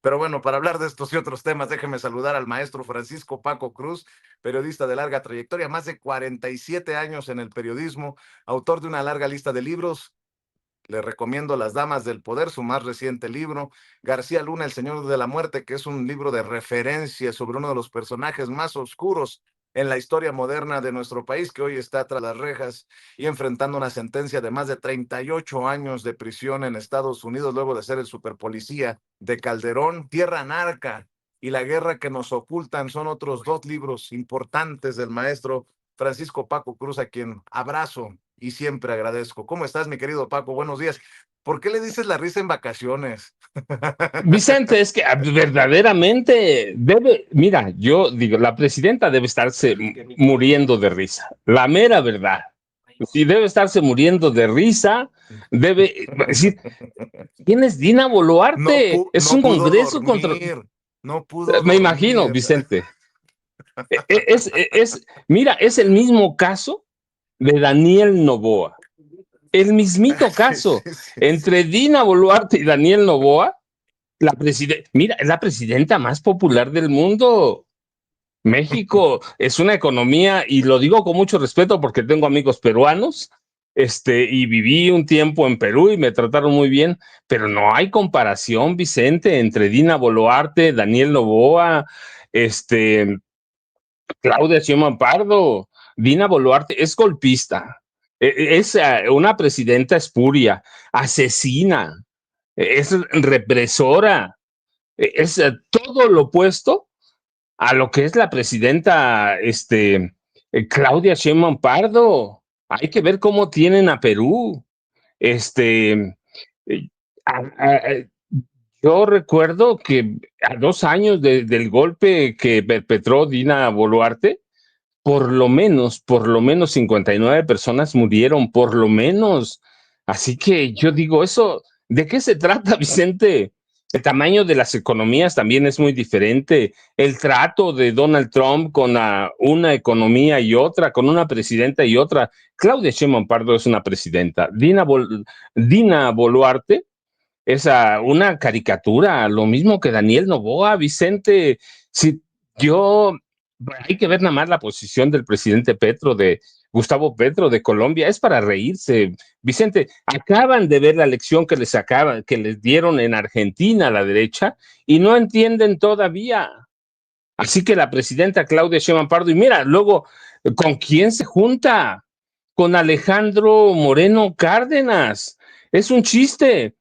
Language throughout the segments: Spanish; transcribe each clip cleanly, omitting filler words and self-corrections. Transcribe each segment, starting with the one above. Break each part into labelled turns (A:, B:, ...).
A: Pero bueno, para hablar de estos y otros temas, déjeme saludar al maestro Francisco Paco Cruz, periodista de larga trayectoria, más de 47 años en el periodismo, autor de una larga lista de libros. Le recomiendo Las Damas del Poder, su más reciente libro. García Luna, El Señor de la Muerte, que es un libro de referencia sobre uno de los personajes más oscuros en la historia moderna de nuestro país, que hoy está tras las rejas y enfrentando una sentencia de más de 38 años de prisión en Estados Unidos, luego de ser el superpolicía de Calderón. Tierra Narca y La Guerra que nos ocultan son otros dos libros importantes del maestro Francisco Paco Cruz, a quien abrazo y siempre agradezco. ¿Cómo estás, mi querido Paco? Buenos días. ¿Por qué le dices la risa en vacaciones?
B: Vicente, es que verdaderamente debe, mira, yo digo, la presidenta debe estarse muriendo de risa, la mera verdad. Si debe estarse muriendo de risa, debe decir, ¿quién es Dina Boluarte? Es
A: No
B: un
A: pudo
B: congreso contra,
A: dormir, no pudo
B: me imagino,
A: dormir.
B: Vicente. Mira, es el mismo caso de Daniel Noboa, el mismito
A: Sí,
B: caso
A: sí, sí, sí.
B: entre Dina Boluarte y Daniel Noboa. Mira, es la presidenta más popular del mundo. México es una economía, y lo digo con mucho respeto porque tengo amigos peruanos, y viví un tiempo en Perú y me trataron muy bien, pero no hay comparación, Vicente, entre Dina Boluarte, Daniel Noboa, este, Claudia Sheinbaum Pardo. Dina Boluarte es golpista, es una presidenta espuria, asesina, es represora, es todo lo opuesto a lo que es la presidenta Claudia Sheinbaum Pardo. Hay que ver cómo tienen a Perú. Este, eh, a, a, yo recuerdo que a 2 años del golpe que perpetró Dina Boluarte, por lo menos 59 personas murieron, por lo menos. Así que yo digo, eso, ¿de qué se trata, Vicente? El tamaño de las economías también es muy diferente. El trato de Donald Trump con una economía y otra, con una presidenta y otra. Claudia Sheinbaum Pardo es una presidenta. Dina Boluarte es una caricatura, lo mismo que Daniel Noboa, Vicente. Si yo, hay que ver nada más la posición del presidente Gustavo Petro de Colombia, es para reírse. Vicente, acaban de ver la lección que les dieron en Argentina a la derecha y no entienden todavía. Así que la presidenta Claudia Sheinbaum Pardo, y mira, luego, ¿con quién se junta? Con Alejandro Moreno Cárdenas. Es un chiste.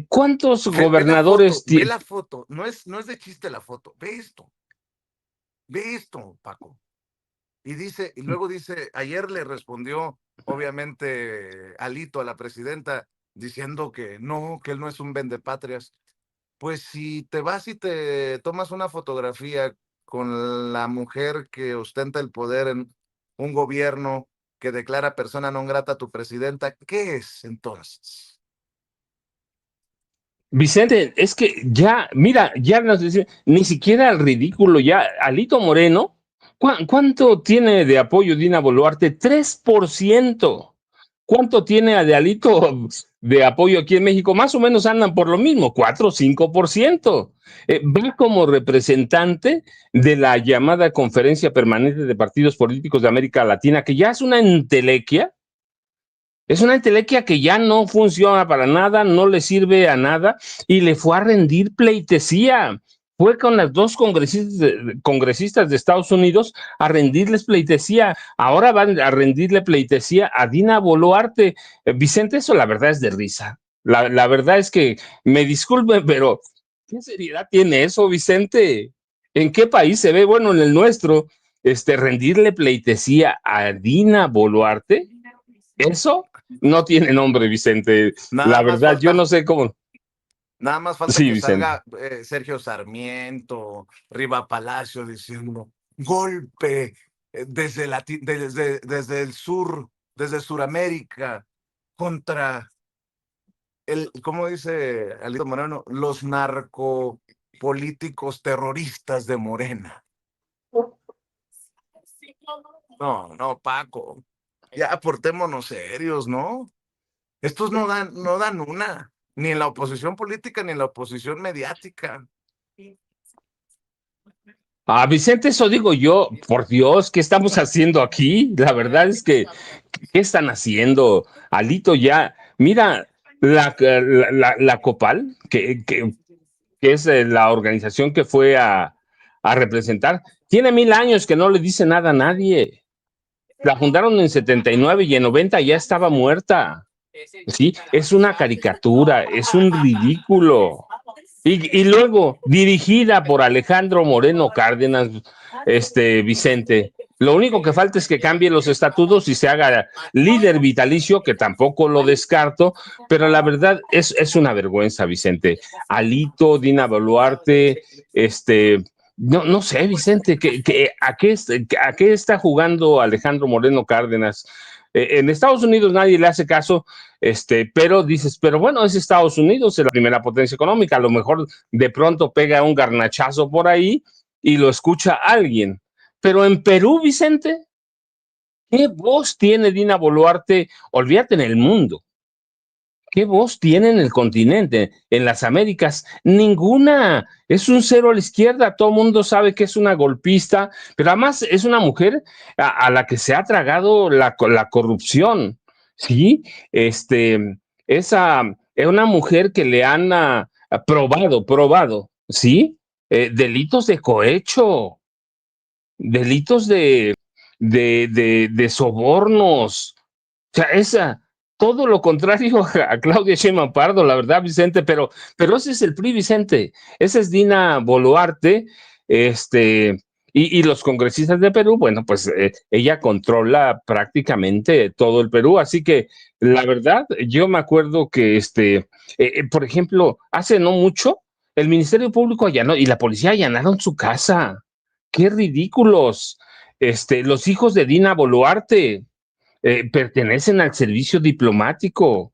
B: ¿Cuántos gobernadores
A: Ve
B: tiene?
A: la foto, no es de chiste la foto, ve esto, Paco. Y dice, y luego dice, ayer le respondió, obviamente, Alito a la presidenta, diciendo que él no es un vendepatrias. Pues si te vas y te tomas una fotografía con la mujer que ostenta el poder en un gobierno que declara persona non grata a tu presidenta, ¿qué es entonces?
B: Vicente, es que ya, mira, ya nos dice, ni siquiera el ridículo, ya, Alito Moreno, ¿cuánto tiene de apoyo Dina Boluarte? 3%. ¿Cuánto tiene de Alito de apoyo aquí en México? Más o menos andan por lo mismo, 4 o 5%. Va como representante de la llamada Conferencia Permanente de Partidos Políticos de América Latina, que ya es una entelequia que ya no funciona para nada, no le sirve a nada y le fue a rendir pleitesía. Fue con las dos congresistas de Estados Unidos a rendirles pleitesía. Ahora van a rendirle pleitesía a Dina Boluarte. Vicente, eso la verdad es de risa. La verdad es que me disculpen, pero ¿qué seriedad tiene eso, Vicente? ¿En qué país se ve? Bueno, en el nuestro, rendirle pleitesía a Dina Boluarte. Eso no tiene nombre, Vicente.
A: Nada
B: La
A: más
B: verdad, yo no
A: falta
B: sé cómo.
A: Nada más falta
B: Sí,
A: que
B: Vicente.
A: salga Sergio Sarmiento, Riva Palacio diciendo golpe desde el sur, desde Suramérica, contra ¿cómo dice Alito Moreno? Los narcopolíticos terroristas de Morena. No, no, Paco, ya portémonos serios, ¿no? Estos no dan una. ni en la oposición política, ni en la oposición mediática.
B: Ah, Vicente, eso digo yo, por Dios, ¿qué estamos haciendo aquí? La verdad es que, ¿qué están haciendo? Alito ya, mira, la Copal, que es la organización que fue a representar, tiene 1000 años que no le dice nada a nadie. La fundaron en 79 y en 90 ya estaba muerta. Sí, es una caricatura, es un ridículo. Y luego, dirigida por Alejandro Moreno Cárdenas, Vicente. Lo único que falta es que cambie los estatutos y se haga líder vitalicio, que tampoco lo descarto, pero la verdad es una vergüenza, Vicente. Alito, Dina Boluarte, no sé, Vicente, ¿a qué está jugando Alejandro Moreno Cárdenas? En Estados Unidos nadie le hace caso, pero dices, pero bueno, es Estados Unidos, es la primera potencia económica, a lo mejor de pronto pega un garnachazo por ahí y lo escucha alguien. Pero en Perú, Vicente, ¿qué voz tiene Dina Boluarte? Olvídate en el mundo. ¿Qué voz tiene en el continente, en las Américas? Ninguna. Es un cero a la izquierda. Todo el mundo sabe que es una golpista, pero además es una mujer a la que se ha tragado la corrupción. Sí, es una mujer que le han probado, ¿sí? Delitos de cohecho, delitos de sobornos. O sea, todo lo contrario a Claudia Sheinbaum Pardo, la verdad, Vicente, pero ese es el PRI, Vicente. Esa es Dina Boluarte, y los congresistas de Perú, bueno, pues ella controla prácticamente todo el Perú, así que la verdad, yo me acuerdo que, por ejemplo, hace no mucho, el Ministerio Público allanó y la policía allanaron su casa. ¡Qué ridículos! Los hijos de Dina Boluarte pertenecen al servicio diplomático.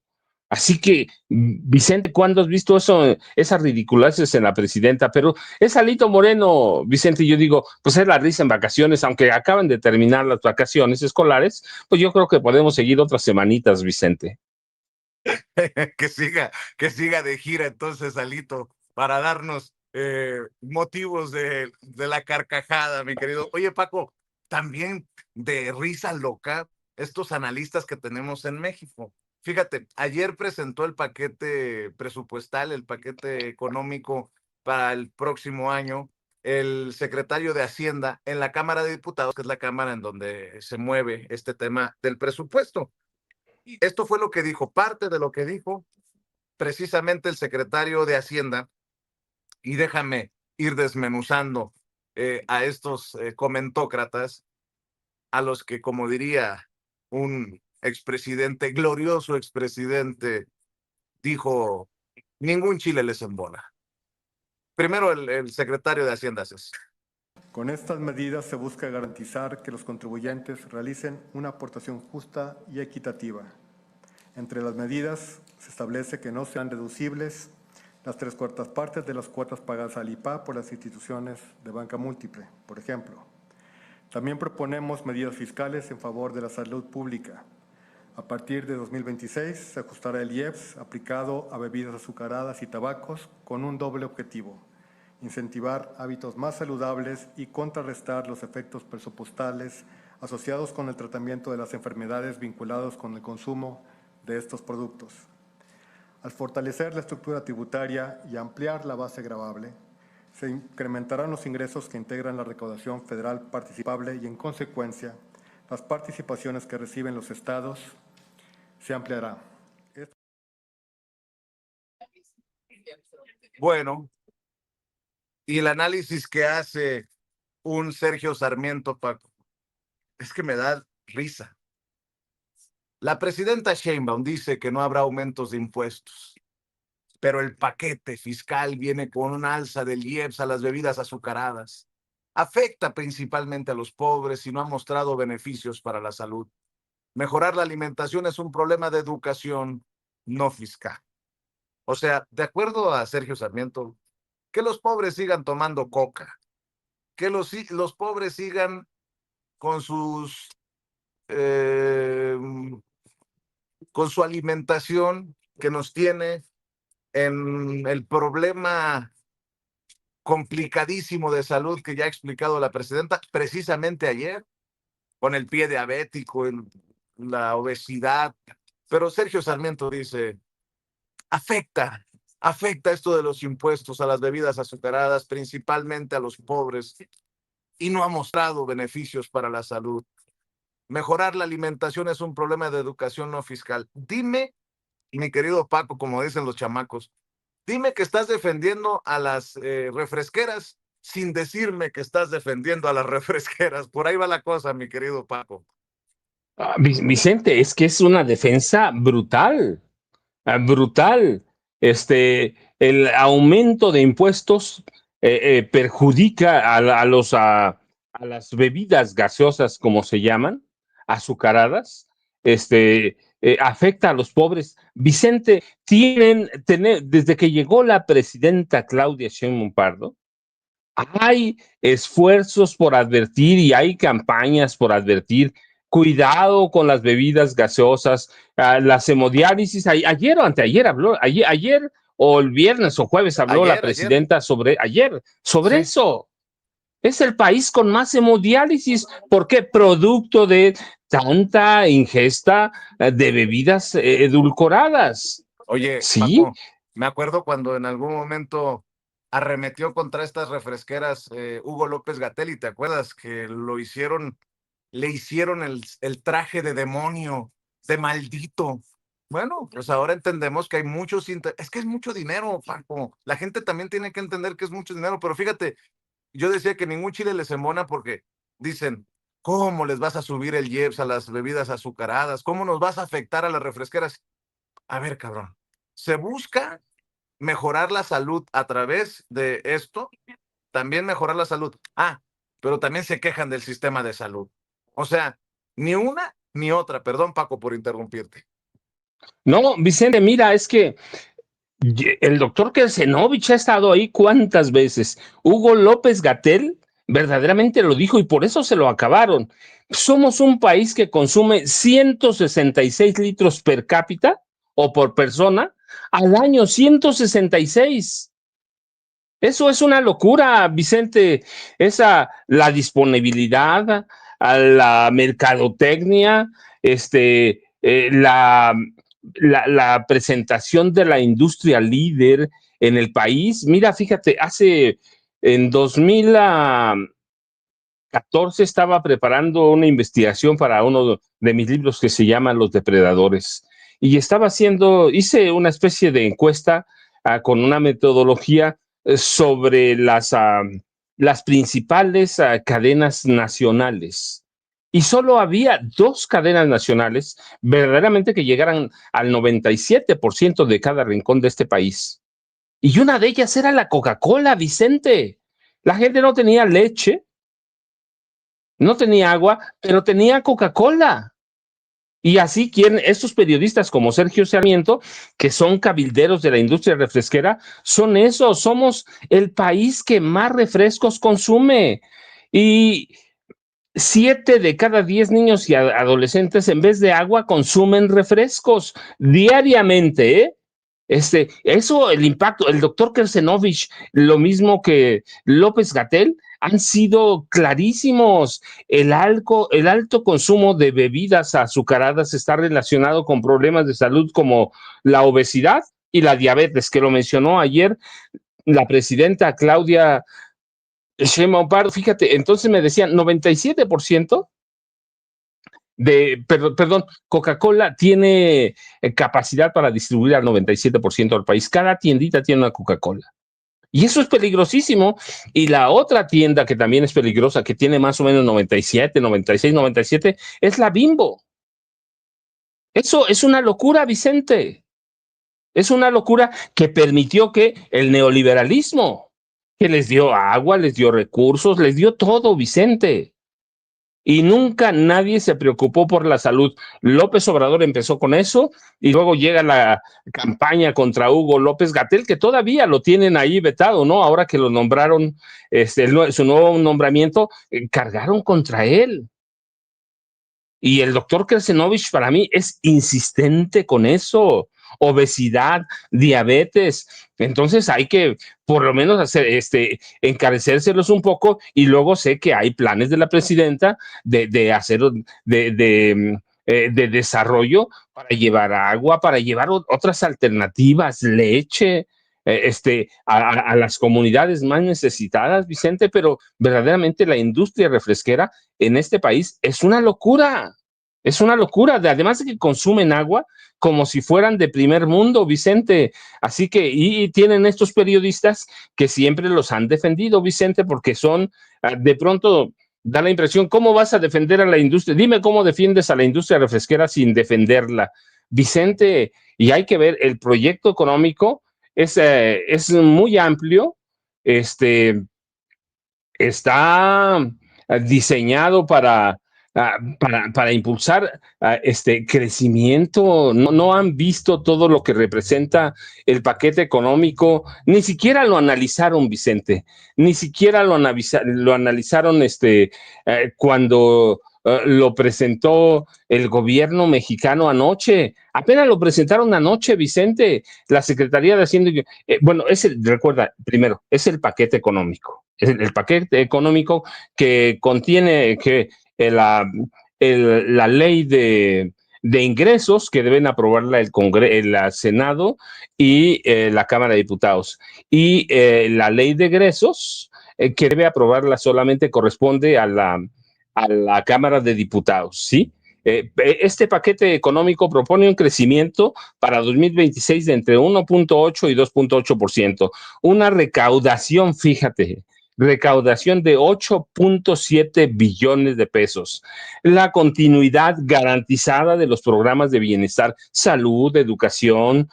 B: Así que, Vicente, ¿cuándo has visto eso, esas ridiculeces en la presidenta? Pero es Alito Moreno, Vicente, y yo digo, pues es la risa en vacaciones, aunque acaban de terminar las vacaciones escolares, pues yo creo que podemos seguir otras semanitas, Vicente.
A: Que siga de gira entonces, Alito, para darnos motivos de la carcajada, mi querido. Oye, Paco, también de risa loca, estos analistas que tenemos en México. Fíjate, ayer presentó el paquete presupuestal, el paquete económico para el próximo año, el secretario de Hacienda en la Cámara de Diputados, que es la cámara en donde se mueve este tema del presupuesto. Esto fue lo que dijo, parte de lo que dijo precisamente el secretario de Hacienda, y déjame ir desmenuzando a estos comentócratas, a los que, como diría un expresidente, glorioso expresidente, dijo, ningún chile les embona. Primero el secretario de Hacienda es eso.
C: Con estas medidas se busca garantizar que los contribuyentes realicen una aportación justa y equitativa. Entre las medidas se establece que no sean deducibles las 3/4 partes de las cuotas pagadas al IPA por las instituciones de banca múltiple, por ejemplo. También proponemos medidas fiscales en favor de la salud pública. A partir de 2026 se ajustará el IEPS aplicado a bebidas azucaradas y tabacos con un doble objetivo: incentivar hábitos más saludables y contrarrestar los efectos presupuestales asociados con el tratamiento de las enfermedades vinculadas con el consumo de estos productos. Al fortalecer la estructura tributaria y ampliar la base gravable, se incrementarán los ingresos que integran la recaudación federal participable y, en consecuencia, las participaciones que reciben los estados se ampliará.
A: Bueno, y el análisis que hace un Sergio Sarmiento, Paco, es que me da risa. La presidenta Sheinbaum dice que no habrá aumentos de impuestos, pero el paquete fiscal viene con un alza del IEPS a las bebidas azucaradas. Afecta principalmente a los pobres y no ha mostrado beneficios para la salud. Mejorar la alimentación es un problema de educación, no fiscal. O sea, de acuerdo a Sergio Sarmiento, que los pobres sigan tomando coca, que los pobres sigan con sus con su alimentación que nos tiene en el problema complicadísimo de salud que ya ha explicado la presidenta precisamente ayer, con el pie diabético, la obesidad. Pero Sergio Sarmiento dice, afecta, afecta esto de los impuestos a las bebidas azucaradas, principalmente a los pobres, y no ha mostrado beneficios para la salud. Mejorar la alimentación es un problema de educación no fiscal. Dime, mi querido Paco, como dicen los chamacos, dime que estás defendiendo a las refresqueras sin decirme que estás defendiendo a las refresqueras. Por ahí va la cosa, mi querido Paco.
B: Vicente, es que es una defensa brutal, brutal. El aumento de impuestos perjudica a las bebidas gaseosas, como se llaman, azucaradas, afecta a los pobres. Vicente, desde que llegó la presidenta Claudia Sheinbaum Pardo, hay esfuerzos por advertir y hay campañas por advertir. Cuidado con las bebidas gaseosas, las hemodiálisis. Ayer o anteayer habló, ayer o el viernes o jueves habló la presidenta sobre
A: Sí.
B: eso. Es el país con más hemodiálisis. ¿Por qué? Producto de tanta ingesta de bebidas edulcoradas.
A: Oye,
B: Sí,
A: Paco, me acuerdo cuando en algún momento arremetió contra estas refresqueras Hugo López Gatell, ¿te acuerdas que le hicieron el traje de demonio, de maldito? Bueno, pues ahora entendemos que hay es que es mucho dinero, Paco. La gente también tiene que entender que es mucho dinero, pero fíjate, yo decía que ningún chile les embona porque dicen, ¿cómo les vas a subir el IEPS a las bebidas azucaradas? ¿Cómo nos vas a afectar a las refresqueras? A ver, cabrón, se busca mejorar la salud a través de esto, también mejorar la salud. Pero también se quejan del sistema de salud. O sea, ni una ni otra. Perdón, Paco, por interrumpirte.
B: no, Vicente, mira, es que el doctor Kersenovich ha estado ahí cuántas veces. Hugo López Gatell verdaderamente lo dijo y por eso se lo acabaron. Somos un país que consume 166 litros per cápita o por persona al año, 166. Eso es una locura, Vicente. La disponibilidad, a la mercadotecnia, la presentación de la industria líder en el país. Mira, fíjate, en 2014 estaba preparando una investigación para uno de mis libros que se llama Los Depredadores. Y hice una especie de encuesta con una metodología sobre las principales cadenas nacionales. Y solo había 2 cadenas nacionales verdaderamente que llegaran al 97% de cada rincón de este país. Y una de ellas era la Coca-Cola, Vicente. La gente no tenía leche, no tenía agua, pero tenía Coca-Cola. Y así estos periodistas como Sergio Sarmiento, que son cabilderos de la industria refresquera, somos el país que más refrescos consume. Y 7 de cada 10 niños y adolescentes en vez de agua consumen refrescos diariamente, ¿eh? El impacto, el doctor Kersenovich, lo mismo que López Gatell, han sido clarísimos. El alto consumo de bebidas azucaradas está relacionado con problemas de salud como la obesidad y la diabetes, que lo mencionó ayer la presidenta Claudia Sheinbaum Pardo. Fíjate, entonces me decían 97% perdón, Coca-Cola tiene capacidad para distribuir al 97% del país. Cada tiendita tiene una Coca-Cola. Y eso es peligrosísimo. Y la otra tienda que también es peligrosa, que tiene más o menos 97, 96, 97, es la Bimbo. Eso es una locura, Vicente. Es una locura que permitió que el neoliberalismo, que les dio agua, les dio recursos, les dio todo, Vicente. Y nunca nadie se preocupó por la salud. López Obrador empezó con eso y luego llega la campaña contra Hugo López Gatell, que todavía lo tienen ahí vetado, ¿no? Ahora que lo nombraron, su nuevo nombramiento, cargaron contra él. Y el doctor Kersenovich para mí es insistente con eso. obesidad, diabetes. Entonces hay que por lo menos hacer encarecérselos un poco, y luego sé que hay planes de la presidenta de hacer de desarrollo para llevar agua, para llevar otras alternativas, leche, a las comunidades más necesitadas, Vicente, pero verdaderamente la industria refresquera en este país es una locura. Es una locura, además de que consumen agua como si fueran de primer mundo, Vicente. Así que, y tienen estos periodistas que siempre los han defendido, Vicente, porque son, de pronto, da la impresión, ¿cómo vas a defender a la industria? Dime cómo defiendes a la industria refresquera sin defenderla, Vicente. Y hay que ver, el proyecto económico es muy amplio, este, está diseñado para impulsar este crecimiento. No, no han visto todo lo que representa el paquete económico, ni siquiera lo analizaron, Vicente, ni siquiera lo analizaron cuando lo presentó el gobierno mexicano anoche. Apenas lo presentaron anoche, Vicente, la Secretaría de Hacienda. Bueno, recuerda, primero, es el paquete económico. Es el paquete económico que contiene la ley de ingresos que deben aprobarla el Senado y la Cámara de Diputados. Y la ley de egresos que debe aprobarla solamente corresponde a la Cámara de Diputados, ¿sí? Este paquete económico propone un crecimiento para 2026 de entre 1.8 y 2.8%. Una recaudación, fíjate, recaudación de 8.7 billones de pesos. La continuidad garantizada de los programas de bienestar, salud, educación,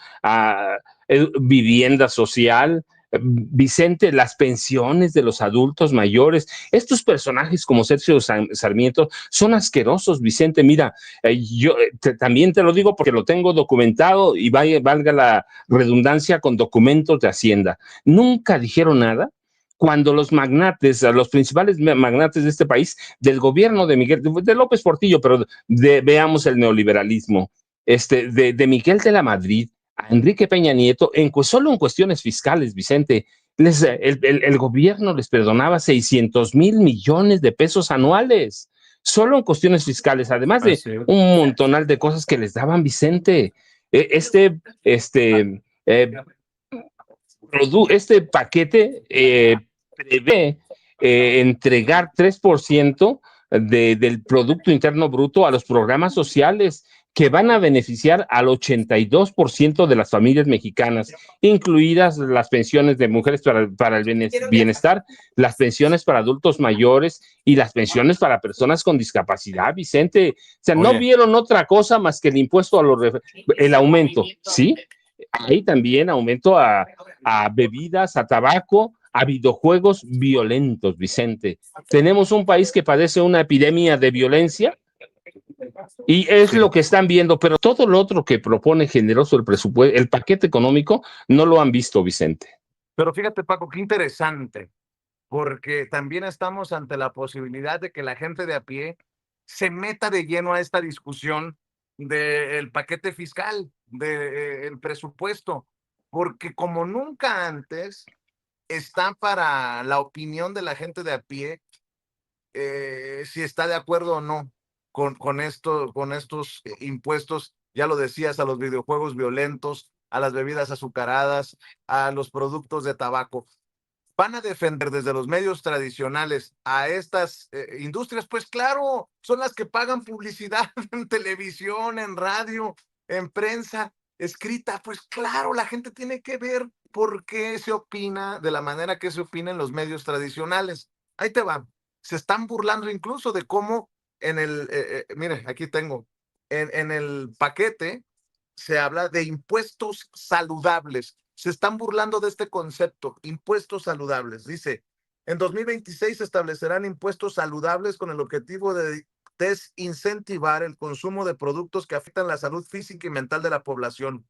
B: vivienda social. Vicente, las pensiones de los adultos mayores, estos personajes como Sergio Sarmiento son asquerosos, Vicente. Mira, yo también te lo digo porque lo tengo documentado y valga la redundancia, con documentos de Hacienda. Nunca dijeron nada cuando los magnates, los principales magnates de este país, del gobierno de López Portillo, pero veamos el neoliberalismo, de Miguel de la Madrid, a Enrique Peña Nieto, solo en cuestiones fiscales, Vicente, el gobierno les perdonaba 600 mil millones de pesos anuales, solo en cuestiones fiscales, además de un montonal de cosas que les daban, Vicente. Este paquete prevé entregar 3% del Producto Interno Bruto a los programas sociales que van a beneficiar al 82% de las familias mexicanas, incluidas las pensiones de mujeres para el bienestar, las pensiones para adultos mayores y las pensiones para personas con discapacidad, Vicente. O sea, no vieron otra cosa más que el impuesto el aumento, ¿sí? Hay también aumento a bebidas, a tabaco, a videojuegos violentos, Vicente. Tenemos un país que padece una epidemia de violencia y es lo que están viendo, pero todo lo otro que propone generoso el presupuesto, el paquete económico, no lo han visto, Vicente.
A: Pero fíjate, Paco, qué interesante, porque también estamos ante la posibilidad de que la gente de a pie se meta de lleno a esta discusión del paquete fiscal, del presupuesto, porque como nunca antes está para la opinión de la gente de a pie, si está de acuerdo o no con estos impuestos, ya lo decías, a los videojuegos violentos, a las bebidas azucaradas, a los productos de tabaco. ¿Van a defender desde los medios tradicionales a estas industrias? Pues claro, son las que pagan publicidad en televisión, en radio, en prensa escrita. Pues claro, la gente tiene que ver por qué se opina de la manera que se opina en los medios tradicionales. Ahí te va. Se están burlando incluso de cómo mire, aquí tengo, en el paquete se habla de impuestos saludables. Se están burlando de este concepto, impuestos saludables. Dice, en 2026 se establecerán impuestos saludables con el objetivo de desincentivar el consumo de productos que afectan la salud física y mental de la población.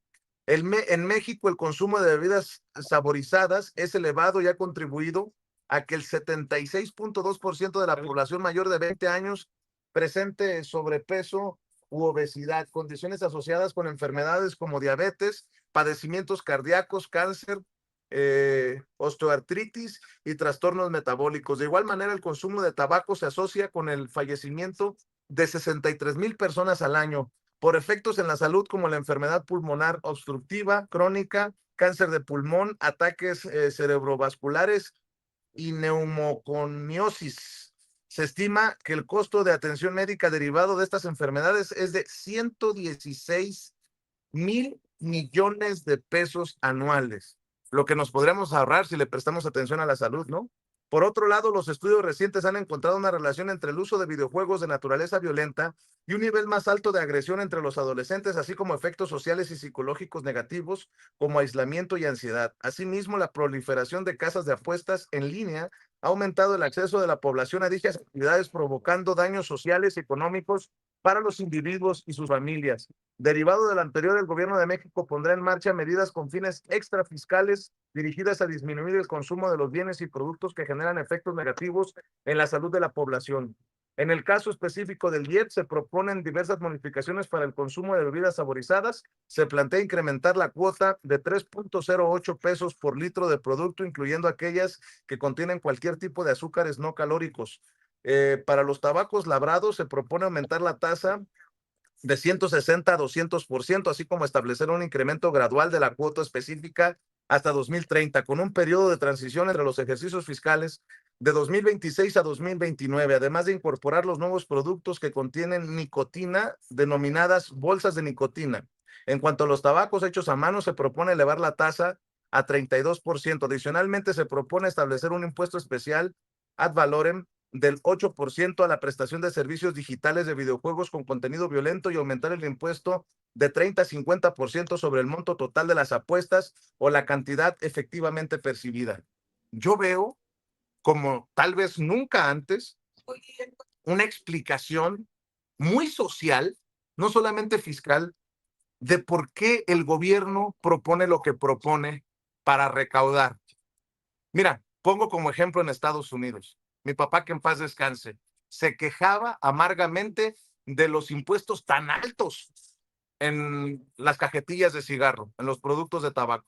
A: En México, el consumo de bebidas saborizadas es elevado y ha contribuido a que el 76.2% de la población mayor de 20 años presente sobrepeso u obesidad, condiciones asociadas con enfermedades como diabetes, padecimientos cardíacos, cáncer, osteoartritis y trastornos metabólicos. De igual manera, el consumo de tabaco se asocia con el fallecimiento de 63,000 personas al año por efectos en la salud como la enfermedad pulmonar obstructiva, crónica, cáncer de pulmón, ataques cerebrovasculares y neumoconiosis. Se estima que el costo de atención médica derivado de estas enfermedades es de 116,000 millones de pesos anuales, lo que nos podríamos ahorrar si le prestamos atención a la salud, ¿no? Por otro lado, los estudios recientes han encontrado una relación entre el uso de videojuegos de naturaleza violenta y un nivel más alto de agresión entre los adolescentes, así como efectos sociales y psicológicos negativos como aislamiento y ansiedad. Asimismo, la proliferación de casas de apuestas en línea ha aumentado el acceso de la población a dichas actividades, provocando daños sociales y económicos para los individuos y sus familias. Derivado del anterior, el gobierno de México pondrá en marcha medidas con fines extrafiscales dirigidas a disminuir el consumo de los bienes y productos que generan efectos negativos en la salud de la población. En el caso específico del IEP, se proponen diversas modificaciones para el consumo de bebidas saborizadas. Se plantea incrementar la cuota de 3.08 pesos por litro de producto, incluyendo aquellas que contienen cualquier tipo de azúcares no calóricos. Para los tabacos labrados, se propone aumentar la tasa de 160 a 200%, así como establecer un incremento gradual de la cuota específica hasta 2030, con un periodo de transición entre los ejercicios fiscales de 2026 a 2029, además de incorporar los nuevos productos que contienen nicotina, denominadas bolsas de nicotina. En cuanto a los tabacos hechos a mano, se propone elevar la tasa a 32%. Adicionalmente, se propone establecer un impuesto especial ad valorem del 8% a la prestación de servicios digitales de videojuegos con contenido violento y aumentar el impuesto de 30 a 50% sobre el monto total de las apuestas o la cantidad efectivamente percibida. Yo veo, como tal vez nunca antes, una explicación muy social, no solamente fiscal, de por qué el gobierno propone lo que propone para recaudar. Mira, pongo como ejemplo en Estados Unidos. Mi papá, que en paz descanse, se quejaba amargamente de los impuestos tan altos en las cajetillas de cigarro, en los productos de tabaco.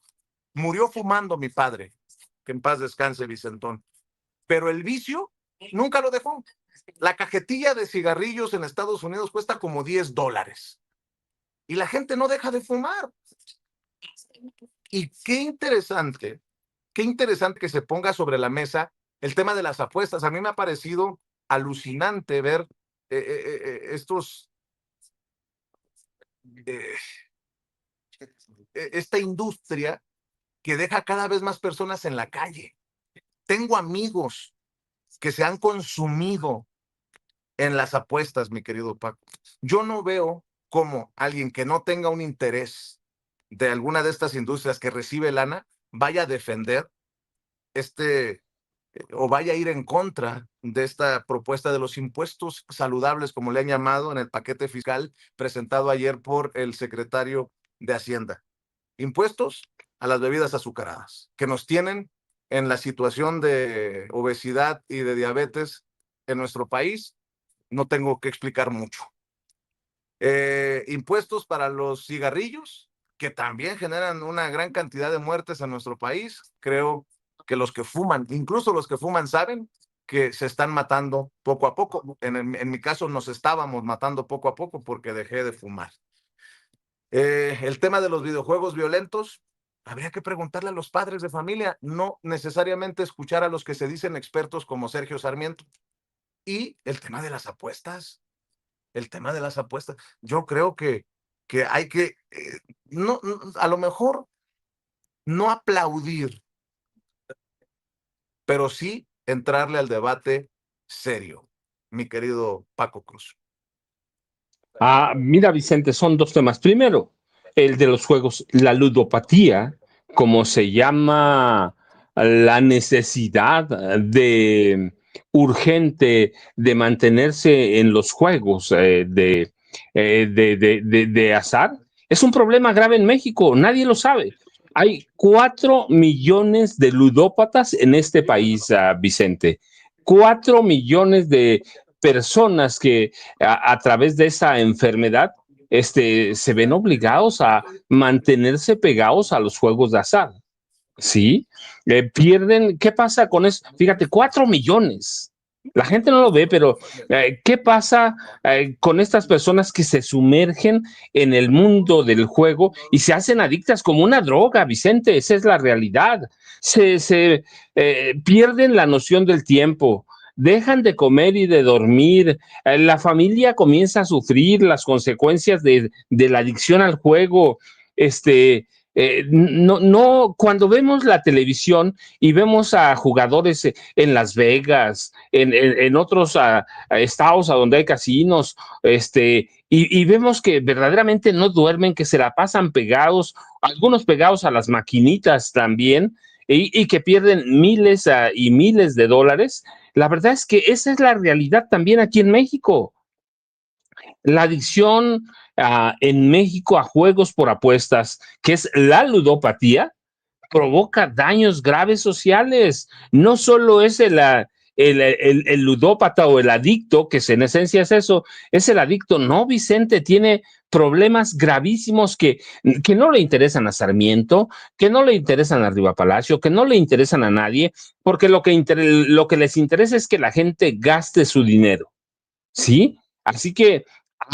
A: Murió fumando mi padre, que en paz descanse, Vicentón. Pero el vicio nunca lo dejó. La cajetilla de cigarrillos en Estados Unidos cuesta como $10 y la gente no deja de fumar. Y qué interesante que se ponga sobre la mesa el tema de las apuestas. A mí me ha parecido alucinante ver esta industria que deja cada vez más personas en la calle. Tengo amigos que se han consumido en las apuestas, mi querido Paco. Yo no veo cómo alguien que no tenga un interés de alguna de estas industrias que recibe lana vaya a defender o vaya a ir en contra de esta propuesta de los impuestos saludables, como le han llamado en el paquete fiscal presentado ayer por el secretario de Hacienda. Impuestos a las bebidas azucaradas, que nos tienen en la situación de obesidad y de diabetes en nuestro país. No tengo que explicar mucho. Impuestos para los cigarrillos, que también generan una gran cantidad de muertes en nuestro país. Creo que los que fuman, incluso los que fuman, saben que se están matando poco a poco. En mi caso, nos estábamos matando poco a poco porque dejé de fumar. El tema de los videojuegos violentos, habría que preguntarle a los padres de familia, no necesariamente escuchar a los que se dicen expertos como Sergio Sarmiento. Y el tema de las apuestas, yo creo que hay que, a lo mejor no aplaudir, pero sí entrarle al debate serio, mi querido Paco Cruz.
B: Mira, Vicente, son dos temas. Primero, el de los juegos, la ludopatía, como se llama la necesidad urgente de mantenerse en los juegos de azar, es un problema grave en México. Nadie lo sabe. Hay 4 millones de ludópatas en este país, Vicente. 4 millones de personas que a través de esa enfermedad se ven obligados a mantenerse pegados a los juegos de azar. ¿Sí? Pierden, ¿qué pasa con eso? Fíjate, 4 millones. La gente no lo ve, pero ¿qué pasa con estas personas que se sumergen en el mundo del juego y se hacen adictas como una droga, Vicente? Esa es la realidad. Se pierden la noción del tiempo, dejan de comer y de dormir, la familia comienza a sufrir las consecuencias de la adicción al juego. No, cuando vemos la televisión y vemos a jugadores en Las Vegas, en otros estados a donde hay casinos, y vemos que verdaderamente no duermen, que se la pasan pegados, algunos pegados a las maquinitas también, y que pierden miles y miles de dólares. La verdad es que esa es la realidad también aquí en México. La adicción en México a juegos por apuestas, que es la ludopatía, provoca daños graves sociales. No solo es el ludópata o el adicto, que en esencia es eso, es el adicto. No, Vicente, tiene problemas gravísimos que no le interesan a Sarmiento, que no le interesan a Riva Palacio, que no le interesan a nadie, porque lo que les interesa es que la gente gaste su dinero, ¿sí? Así que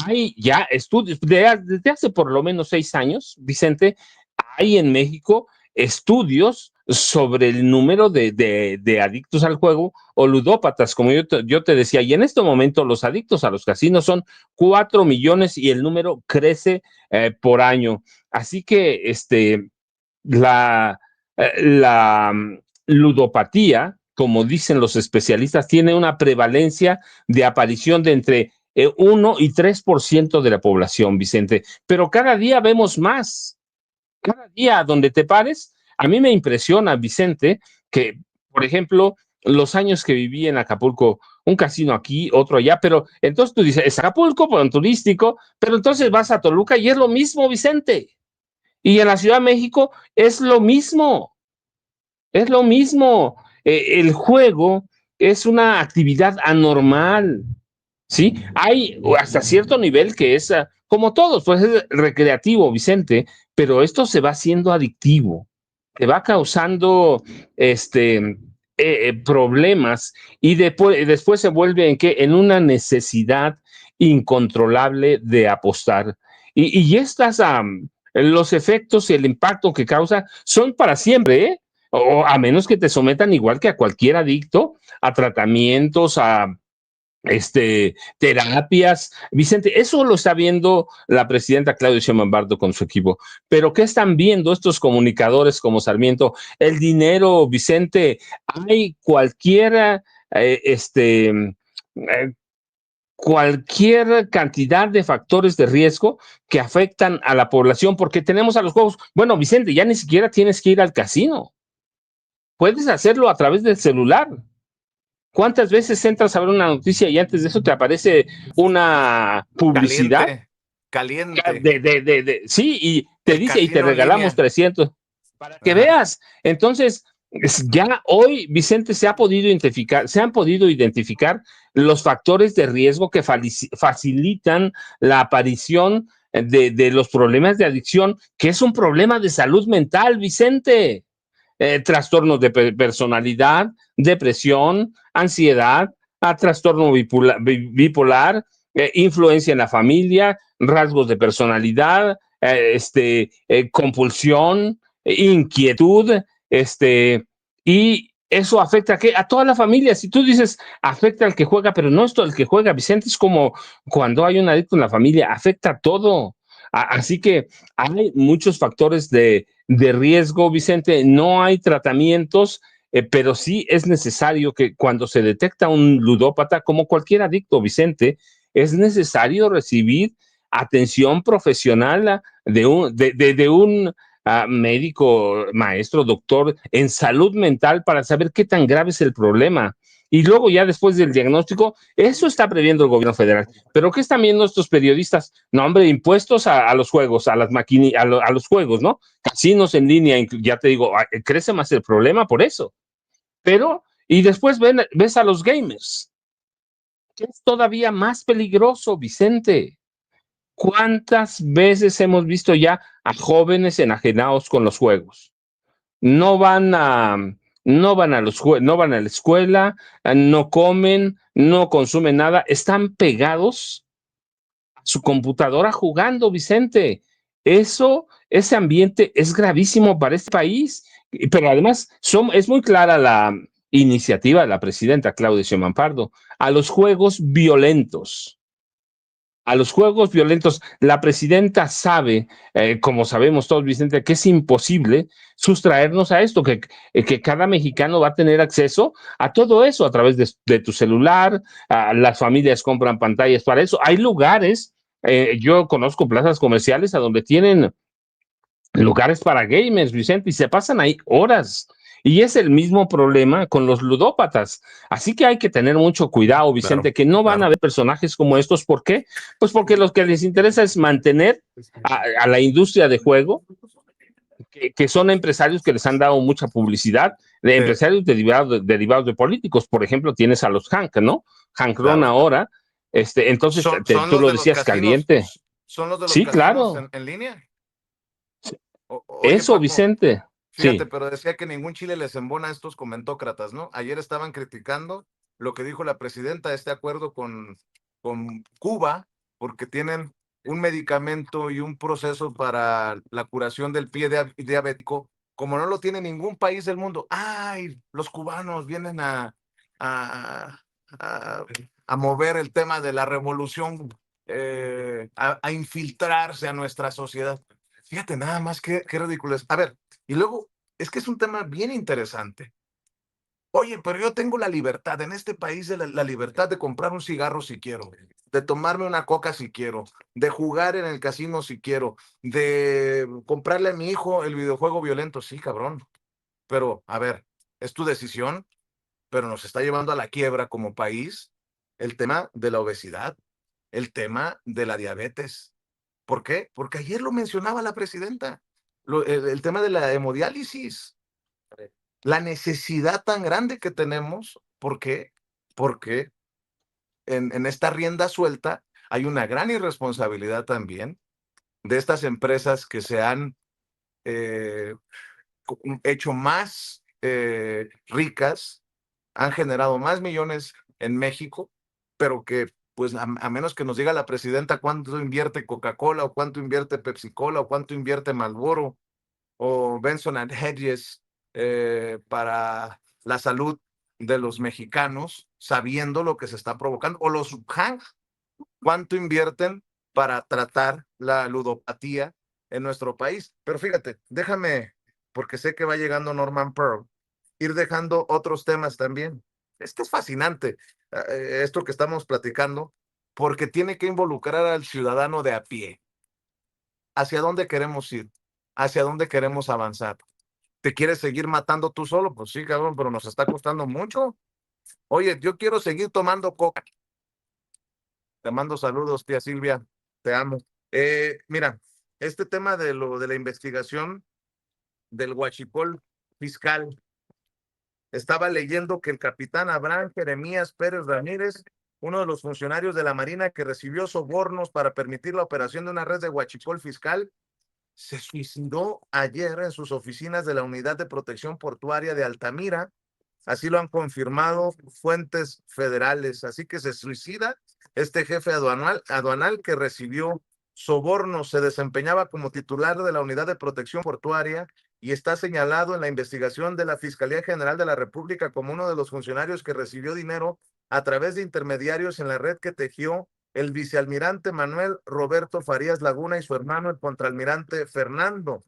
B: hay ya estudios, desde hace por lo menos 6 años, Vicente, hay en México estudios sobre el número de adictos al juego o ludópatas, como yo te decía, y en este momento los adictos a los casinos son 4 millones y el número crece por año. Así que la ludopatía, como dicen los especialistas, tiene una prevalencia de aparición de entre 1 y 3% de la población, Vicente. Pero cada día vemos más. Cada día donde te pares, a mí me impresiona, Vicente, que, por ejemplo, los años que viví en Acapulco, un casino aquí, otro allá, pero entonces tú dices, es Acapulco, pues, turístico, pero entonces vas a Toluca y es lo mismo, Vicente. Y en la Ciudad de México es lo mismo. Es lo mismo. El juego es una actividad anormal, ¿sí? Hay hasta cierto nivel que es, como todos, pues es recreativo, Vicente, pero esto se va haciendo adictivo, te va causando problemas y después se vuelve en una necesidad incontrolable de apostar. Y estas, los efectos y el impacto que causa son para siempre, ¿eh? O a menos que te sometan igual que a cualquier adicto, a tratamientos, a terapias. Vicente, eso lo está viendo la presidenta Claudia Sheinbaum Pardo con su equipo. Pero ¿qué están viendo estos comunicadores como Sarmiento? El dinero, Vicente, hay cualquier cantidad de factores de riesgo que afectan a la población, porque tenemos a los juegos. Bueno, Vicente, ya ni siquiera tienes que ir al casino. Puedes hacerlo a través del celular. ¿Cuántas veces entras a ver una noticia y antes de eso te aparece una publicidad?
A: Caliente.
B: Sí, y te dice, y te regalamos 300, para que veas. Entonces, ya hoy, Vicente, se han podido identificar los factores de riesgo que facilitan la aparición de los problemas de adicción, que es un problema de salud mental, Vicente. Trastornos de personalidad, depresión, ansiedad, trastorno bipolar, influencia en la familia, rasgos de personalidad, compulsión, inquietud, y eso afecta a toda la familia. Si tú dices afecta al que juega, pero no es todo el que juega, Vicente, es como cuando hay un adicto en la familia, afecta a todo. Así que hay muchos factores de riesgo, Vicente. No hay tratamientos, pero sí es necesario que cuando se detecta un ludópata, como cualquier adicto, Vicente, es necesario recibir atención profesional de un médico, maestro, doctor en salud mental para saber qué tan grave es el problema. Y luego ya después del diagnóstico, eso está previendo el gobierno federal. ¿Pero qué están viendo estos periodistas? No, hombre, impuestos a los juegos, a los juegos, ¿no? Casinos en línea, ya te digo, crece más el problema por eso. Pero, y después ves a los gamers. que es todavía más peligroso, Vicente. ¿Cuántas veces hemos visto ya a jóvenes enajenados con los juegos? No van a, no van a la escuela, no comen, no consumen nada, están pegados a su computadora jugando, Vicente. Ese ambiente es gravísimo para este país, pero además es muy clara la iniciativa de la presidenta Claudia Sheinbaum Pardo a los juegos violentos. A los juegos violentos, la presidenta sabe, como sabemos todos, Vicente, que es imposible sustraernos a esto, que cada mexicano va a tener acceso a todo eso a través de tu celular, las familias compran pantallas para eso. Hay lugares, yo conozco plazas comerciales a donde tienen lugares para gamers, Vicente, y se pasan ahí horas. Y es el mismo problema con los ludópatas. Así que hay que tener mucho cuidado, Vicente,
A: Claro,
B: que no van a
A: claro.
B: haber personajes como estos. ¿Por qué? Pues porque lo que les interesa es mantener a la industria de juego, que son empresarios que les han dado mucha publicidad, de
A: Sí,
B: empresarios derivados de políticos. Por ejemplo, tienes a los Hank, ¿no? Hank Ron
A: claro.
B: ahora. Entonces,
A: Son
B: tú
A: los
B: lo
A: de los
B: decías
A: casinos,
B: caliente.
A: son los de los
B: Sí,
A: casinos
B: claro.
A: en línea. Oye,
B: Eso,
A: Paco,
B: Vicente.
A: fíjate,
B: Sí.
A: pero decía que ningún chile les embona a estos comentócratas, ¿no? Ayer estaban criticando lo que dijo la presidenta, este acuerdo con Cuba, porque tienen un medicamento y un proceso para la curación del pie diabético, como no lo tiene ningún país del mundo. ¡Ay! Los cubanos vienen a, a, a mover el tema de la revolución, a infiltrarse a nuestra sociedad. Fíjate nada más qué ridículo es. A ver, y luego, es que es un tema bien interesante. Oye, pero yo tengo la libertad, en este país, de la libertad de comprar un cigarro si quiero, de tomarme una coca si quiero, de jugar en el casino si quiero, de comprarle a mi hijo el videojuego violento. Sí, cabrón. Pero, a ver, es tu decisión, pero nos está llevando a la quiebra como país el tema de la obesidad, el tema de la diabetes. ¿Por qué? Porque ayer lo mencionaba la presidenta, el tema de la hemodiálisis, la necesidad tan grande que tenemos. ¿Por qué? Porque en esta rienda suelta hay una gran irresponsabilidad también de estas empresas que se han eh, hecho más ricas, han generado más millones en México, pero que, pues, a menos que nos diga la presidenta cuánto invierte Coca-Cola, o cuánto invierte Pepsi-Cola, o cuánto invierte Marlboro, o Benson and Hedges, para la salud de los mexicanos, sabiendo lo que se está provocando, o los Subhang, cuánto invierten para tratar la ludopatía en nuestro país. Pero fíjate, déjame, porque sé que va llegando Norman Pearl, ir dejando otros temas también. Es que es fascinante esto que estamos platicando, porque tiene que involucrar al ciudadano de a pie. ¿Hacia dónde queremos ir? ¿Hacia dónde queremos avanzar? ¿Te quieres seguir matando tú solo? Pues sí, cabrón, pero nos está costando mucho. Oye, yo quiero seguir tomando coca. Te mando saludos, tía Silvia. Te amo. Mira, este tema de la investigación del huachicol fiscal, estaba leyendo que el capitán Abraham Jeremías Pérez Ramírez, uno de los funcionarios de la Marina que recibió sobornos para permitir la operación de una red de huachicol fiscal, se suicidó ayer en sus oficinas de la Unidad de Protección Portuaria de Altamira. Así lo han confirmado fuentes federales. Así que se suicida este jefe aduanal que recibió sobornos. Se desempeñaba como titular de la Unidad de Protección Portuaria y está señalado en la investigación de la Fiscalía General de la República como uno de los funcionarios que recibió dinero a través de intermediarios en la red que tejió el vicealmirante Manuel Roberto Farías Laguna y su hermano, el contraalmirante Fernando.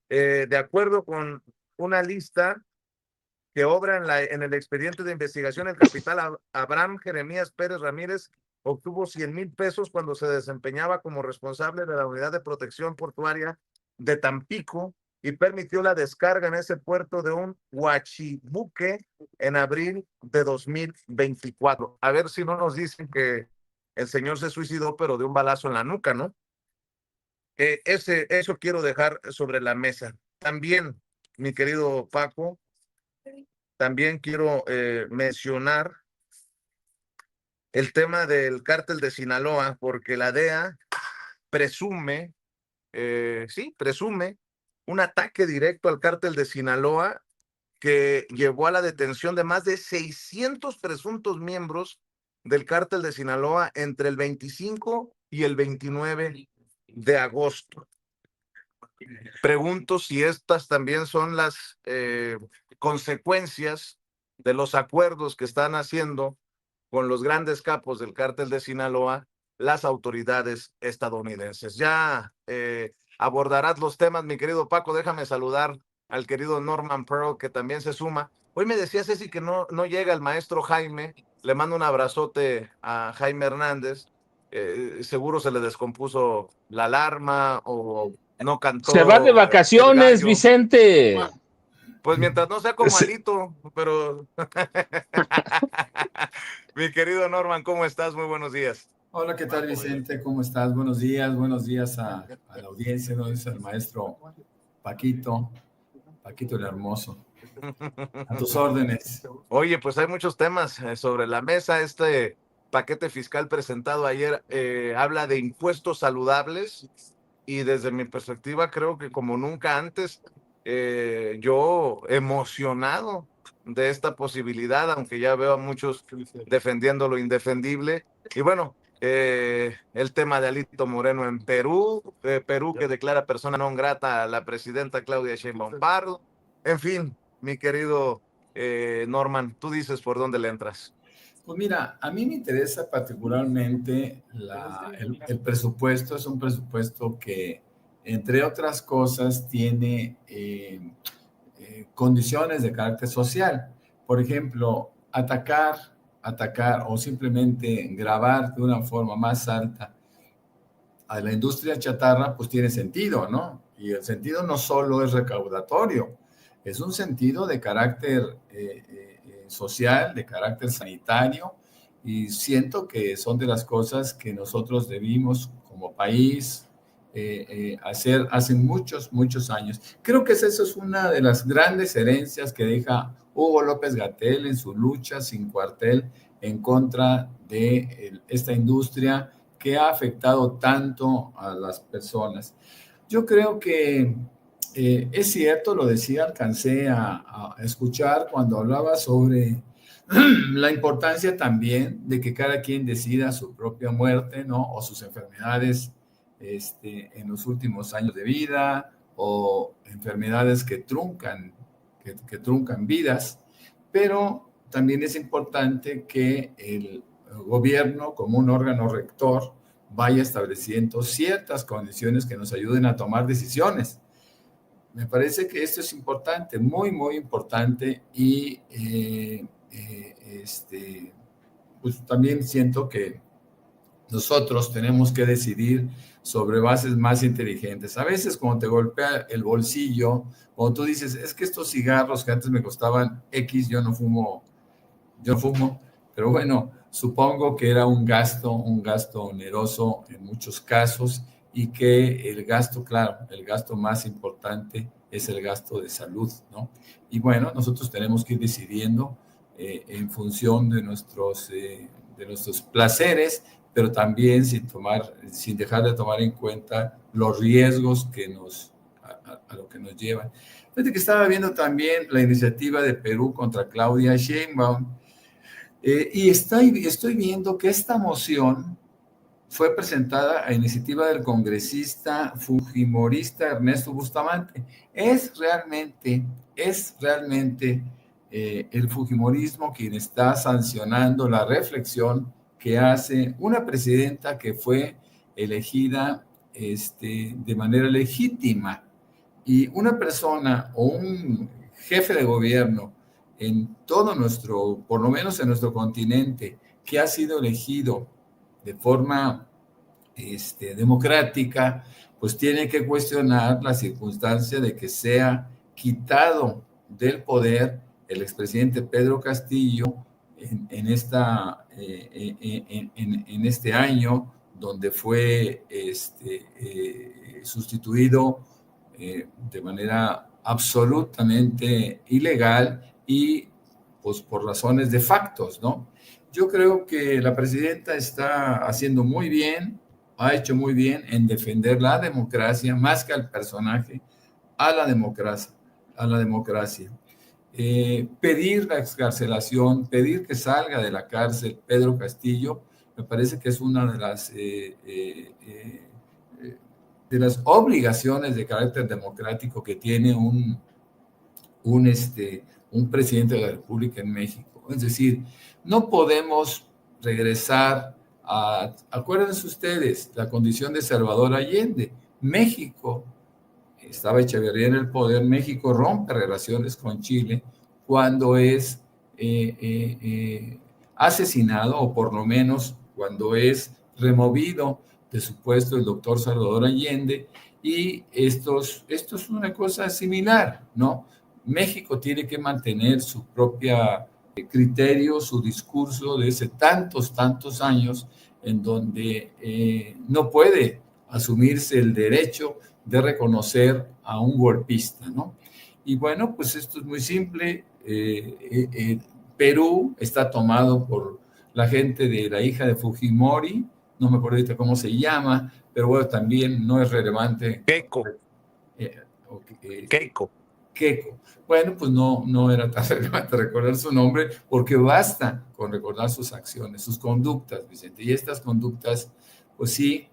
A: De acuerdo con una lista que obra en el expediente de investigación, el capitán Abraham Jeremías Pérez Ramírez obtuvo 100,000 pesos cuando se desempeñaba como responsable de la Unidad de Protección Portuaria de Tampico y permitió la descarga en ese puerto de un huachibuque en abril de 2024. A ver si no nos dicen que el señor se suicidó, pero de un balazo en la nuca, ¿no? Eso quiero dejar sobre la mesa. También, mi querido Paco, también quiero mencionar el tema del cártel de Sinaloa, porque la DEA presume, presume un ataque directo al cártel de Sinaloa que llevó a la detención de más de 600 presuntos miembros del cártel de Sinaloa entre el 25 y el 29 de agosto. Pregunto si estas también son las consecuencias de los acuerdos que están haciendo con los grandes capos del cártel de Sinaloa las autoridades estadounidenses. Ya abordarás los temas, mi querido Paco. Déjame saludar al querido Norman Pearl, que también se suma. Hoy me decía Ceci que no llega el maestro Jaime. Le mando un abrazote a Jaime Hernández. Seguro se le descompuso la alarma o no
B: Se va de
A: cantó el
B: vacaciones,
A: gallo.
B: Vicente.
A: Pues mientras no sea como Alito, pero... Mi querido Norman, ¿cómo estás? Muy buenos días.
D: Hola, ¿qué tal, Vicente? ¿Cómo estás? Buenos días a la audiencia, ¿no? Es el maestro Paquito el Hermoso. A tus órdenes.
A: Oye, pues hay muchos temas sobre la mesa. Este paquete fiscal presentado ayer habla de impuestos saludables y desde mi perspectiva creo que como nunca antes, yo emocionado de esta posibilidad, aunque ya veo a muchos defendiendo lo indefendible. Y bueno, el tema de Alito Moreno en Perú, Perú que declara persona non grata a la presidenta Claudia Sheinbaum Pardo. En fin, mi querido Norman, tú dices por dónde le entras.
D: Pues mira, a mí me interesa particularmente el presupuesto. Es un presupuesto que, entre otras cosas, tiene condiciones de carácter social. Por ejemplo, atacar o simplemente grabar de una forma más alta a la industria chatarra, pues tiene sentido, ¿no? Y el sentido no solo es recaudatorio, es un sentido de carácter social, de carácter sanitario, y siento que son de las cosas que nosotros debimos como país hacer hace muchos años. Creo que esa es una de las grandes herencias que deja Hugo López-Gatell en su lucha sin cuartel en contra de esta industria que ha afectado tanto a las personas. Yo creo que es cierto, lo decía, alcancé a escuchar cuando hablaba sobre la importancia también de que cada quien decida su propia muerte, ¿no? O sus enfermedades en los últimos años de vida, o enfermedades que truncan vidas, pero también es importante que el gobierno, como un órgano rector, vaya estableciendo ciertas condiciones que nos ayuden a tomar decisiones. Me parece que esto es importante, muy importante, y pues también siento que nosotros tenemos que decidir sobre bases más inteligentes. A veces cuando te golpea el bolsillo, cuando tú dices, es que estos cigarros que antes me costaban X, yo no fumo, pero bueno, supongo que era un gasto oneroso en muchos casos, y que el gasto, claro, el gasto más importante es el gasto de salud, ¿no? Y bueno, nosotros tenemos que ir decidiendo en función de nuestros placeres, pero también sin dejar de tomar en cuenta los riesgos que a lo que nos llevan. Fíjate que estaba viendo también la iniciativa de Perú contra Claudia Sheinbaum, y estoy viendo que esta moción fue presentada a iniciativa del congresista fujimorista Ernesto Bustamante. Es realmente el fujimorismo quien está sancionando la reflexión que hace una presidenta que fue elegida de manera legítima, y una persona o un jefe de gobierno en todo por lo menos en nuestro continente, que ha sido elegido de forma democrática, pues tiene que cuestionar la circunstancia de que sea quitado del poder el expresidente Pedro Castillo en este año, donde fue sustituido de manera absolutamente ilegal y pues por razones de factos, ¿no? Yo creo que la presidenta está haciendo muy bien, ha hecho muy bien en defender la democracia, más que al personaje, a la democracia, a la democracia. Pedir la excarcelación, pedir que salga de la cárcel Pedro Castillo, me parece que es una de las obligaciones de carácter democrático que tiene un presidente de la República en México. Es decir, no podemos regresar a, acuérdense ustedes, la condición de Salvador Allende. México, estaba Echeverría en el poder, México rompe relaciones con Chile cuando es asesinado, o por lo menos cuando es removido de su puesto el doctor Salvador Allende, y esto es una cosa similar, ¿no? México tiene que mantener su propio criterio, su discurso de hace tantos años, en donde no puede asumirse el derecho de reconocer a un golpista, ¿no? Y bueno, pues esto es muy simple. Perú está tomado por la gente de la hija de Fujimori, no me acuerdo ahorita cómo se llama, pero bueno, también no es relevante.
A: Keiko. Keiko.
D: Keiko. Bueno, pues no era tan relevante recordar su nombre, porque basta con recordar sus acciones, sus conductas, Vicente. Y estas conductas, pues sí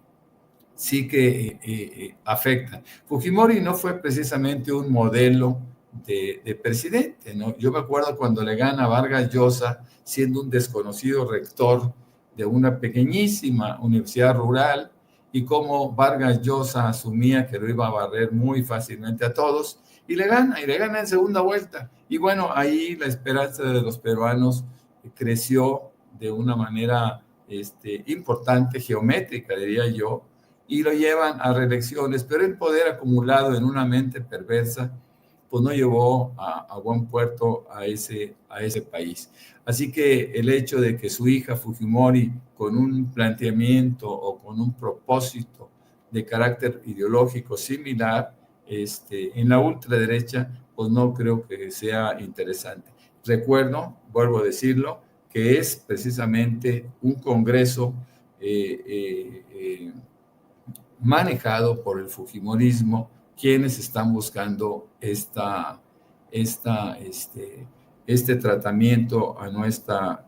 D: que afectan. Fujimori no fue precisamente un modelo de presidente, ¿no? Yo me acuerdo cuando le gana Vargas Llosa, siendo un desconocido rector de una pequeñísima universidad rural, y cómo Vargas Llosa asumía que lo iba a barrer muy fácilmente a todos, y le gana en segunda vuelta. Y bueno, ahí la esperanza de los peruanos creció de una manera importante, geométrica, diría yo, y lo llevan a reelecciones, pero el poder acumulado en una mente perversa, pues no llevó a buen puerto a ese país. Así que el hecho de que su hija Fujimori, con un planteamiento o con un propósito de carácter ideológico similar, en la ultraderecha, pues no creo que sea interesante. Recuerdo, vuelvo a decirlo, que es precisamente un congreso manejado por el fujimorismo, quienes están buscando este tratamiento a nuestra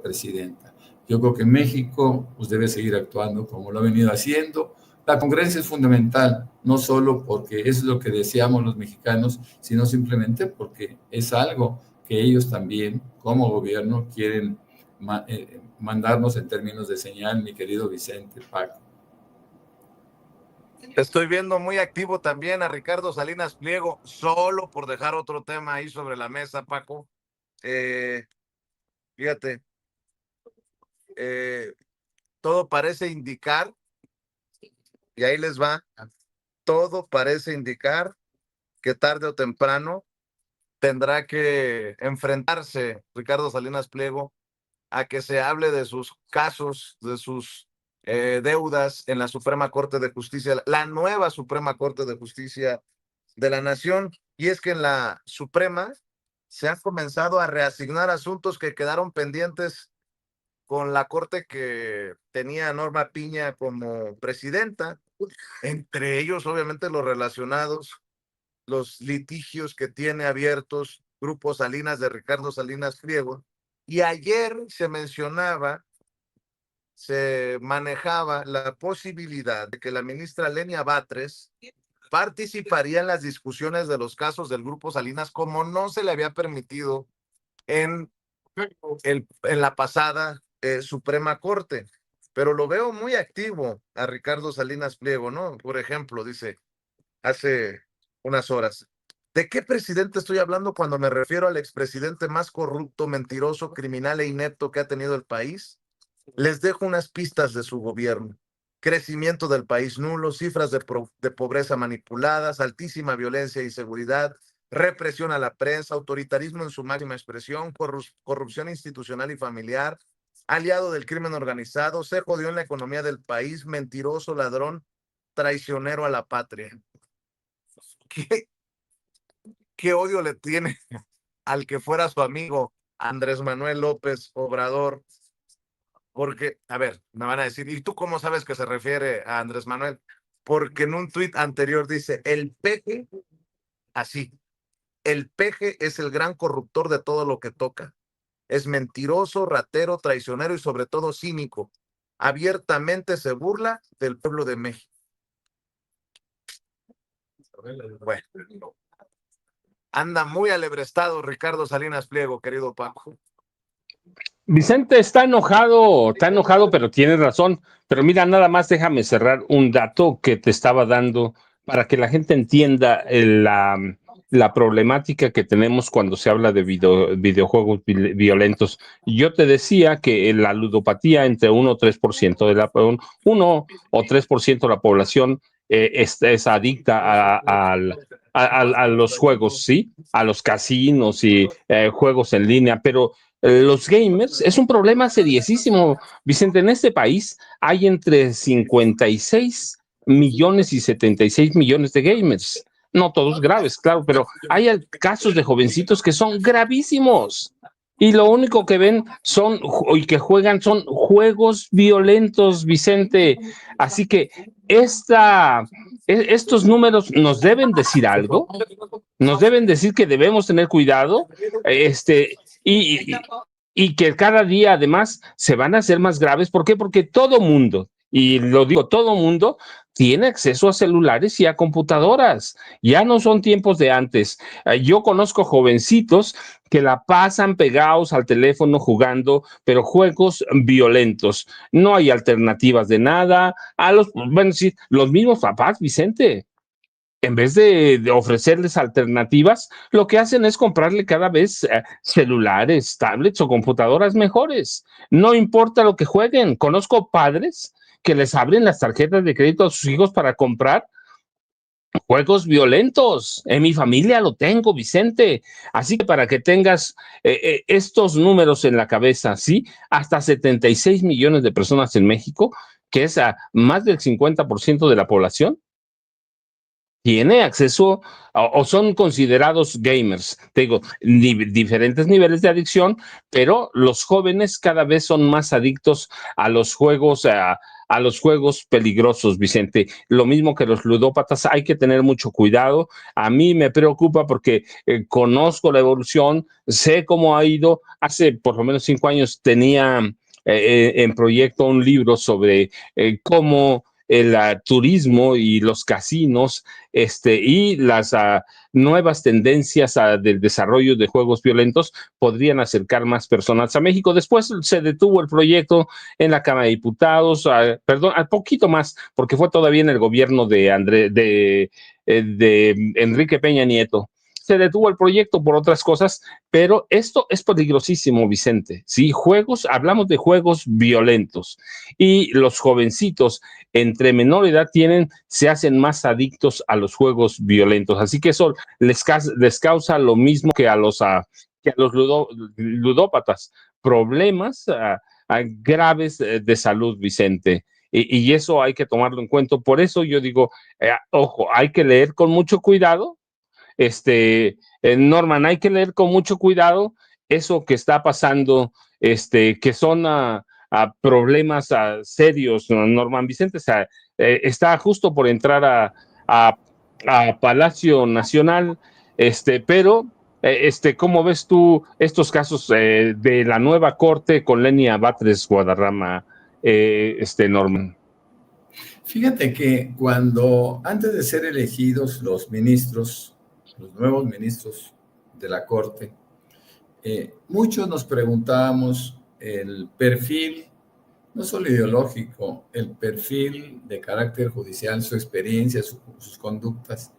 D: presidenta. Yo creo que México pues, debe seguir actuando como lo ha venido haciendo. La congruencia es fundamental, no solo porque es lo que deseamos los mexicanos, sino simplemente porque es algo que ellos también, como gobierno, quieren mandarnos en términos de señal, mi querido Vicente, Paco.
A: Estoy viendo muy activo también a Ricardo Salinas Pliego, solo por dejar otro tema ahí sobre la mesa, Paco. Fíjate, todo parece indicar, y ahí les va, todo parece indicar que tarde o temprano tendrá que enfrentarse Ricardo Salinas Pliego a que se hable de sus casos, de sus deudas en la Suprema Corte de Justicia, la nueva Suprema Corte de Justicia de la Nación. Y es que en la Suprema se han comenzado a reasignar asuntos que quedaron pendientes con la Corte que tenía a Norma Piña como presidenta, entre ellos obviamente los relacionados, los litigios que tiene abiertos Grupo Salinas de Ricardo Salinas Pliego. Y ayer se manejaba la posibilidad de que la ministra Lenia Batres participaría en las discusiones de los casos del Grupo Salinas, como no se le había permitido en la pasada Suprema Corte. Pero lo veo muy activo a Ricardo Salinas Pliego, ¿no? Por ejemplo, dice hace unas horas, ¿de qué presidente estoy hablando cuando me refiero al expresidente más corrupto, mentiroso, criminal e inepto que ha tenido el país? Les dejo unas pistas de su gobierno. Crecimiento del país nulo, cifras de pobreza manipuladas, altísima violencia y inseguridad, represión a la prensa, autoritarismo en su máxima expresión, corrupción institucional y familiar, aliado del crimen organizado, se jodió en la economía del país, mentiroso, ladrón, traicionero a la patria. ¿Qué odio le tiene al que fuera su amigo Andrés Manuel López Obrador, porque, a ver, me van a decir, ¿y tú cómo sabes que se refiere a Andrés Manuel? Porque en un tuit anterior dice, el peje, así, el peje es el gran corruptor de todo lo que toca. Es mentiroso, ratero, traicionero y sobre todo cínico. Abiertamente se burla del pueblo de México. Bueno, anda muy alebrestado Ricardo Salinas Pliego, querido Paco.
B: Vicente está enojado, pero tiene razón. Pero mira, nada más déjame cerrar un dato que te estaba dando para que la gente entienda la problemática que tenemos cuando se habla de videojuegos violentos. Yo te decía que la ludopatía entre 1 o 3% de la 1 o 3% de la población es adicta a los juegos, ¿sí? A los casinos y juegos en línea, pero los gamers es un problema seriosísimo, Vicente. En este país hay entre 56 millones y 76 millones de gamers. No todos graves, claro, pero hay casos de jovencitos que son gravísimos. Y lo único que ven y que juegan son juegos violentos, Vicente. Así que estos números nos deben decir algo, nos deben decir que debemos tener cuidado, y, y que cada día además se van a hacer más graves. ¿Por qué? Porque todo mundo, y lo digo, todo mundo tiene acceso a celulares y a computadoras. Ya no son tiempos de antes. Yo conozco jovencitos que la pasan pegados al teléfono jugando, pero juegos violentos. No hay alternativas de nada. Bueno, sí, los mismos papás, Vicente, en vez de ofrecerles alternativas, lo que hacen es comprarle cada vez celulares, tablets o computadoras mejores. No importa lo que jueguen. Conozco padres que les abren las tarjetas de crédito a sus hijos para comprar juegos violentos. En mi familia lo tengo, Vicente. Así que para que tengas estos números en la cabeza, ¿sí? Hasta 76 millones de personas en México, que es más del 50% de la población, tiene acceso o son considerados gamers. Te digo, diferentes niveles de adicción, pero los jóvenes cada vez son más adictos a los juegos, a los juegos peligrosos, Vicente. Lo mismo que los ludópatas, hay que tener mucho cuidado. A mí me preocupa porque conozco la evolución, sé cómo ha ido. Hace por lo menos 5 años tenía en proyecto un libro sobre cómo el turismo y los casinos y las nuevas tendencias del desarrollo de juegos violentos podrían acercar más personas a México. Después se detuvo el proyecto en la Cámara de Diputados, perdón, al poquito más, porque fue todavía en el gobierno de Enrique Peña Nieto. Se detuvo el proyecto por otras cosas, pero esto es peligrosísimo, Vicente. Sí, hablamos de juegos violentos y los jovencitos entre menor edad se hacen más adictos a los juegos violentos. Así que eso les causa lo mismo que a los ludópatas, problemas graves de salud, Vicente. Y eso hay que tomarlo en cuenta. Por eso yo digo, ojo, hay que leer con mucho cuidado. Norman, hay que leer con mucho cuidado eso que está pasando, que son problemas serios, Norman Vicente. O sea, está justo por entrar a Palacio Nacional, pero ¿cómo ves tú estos casos de la nueva corte con Lenia Batres Guadarrama, Norman?
D: Fíjate que antes de ser elegidos los nuevos ministros de la Corte, muchos nos preguntábamos el perfil, no solo ideológico, el perfil de carácter judicial, su experiencia, sus conductas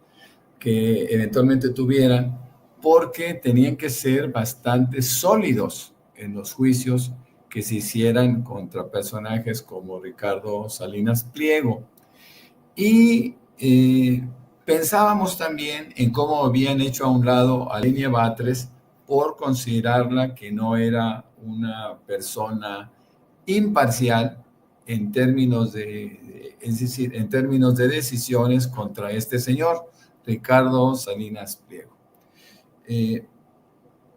D: que eventualmente tuvieran, porque tenían que ser bastante sólidos en los juicios que se hicieran contra personajes como Ricardo Salinas Pliego. Y pensábamos también en cómo habían hecho a un lado a Lenia Batres por considerarla que no era una persona imparcial en términos es decir, en términos de decisiones contra este señor, Ricardo Salinas Pliego.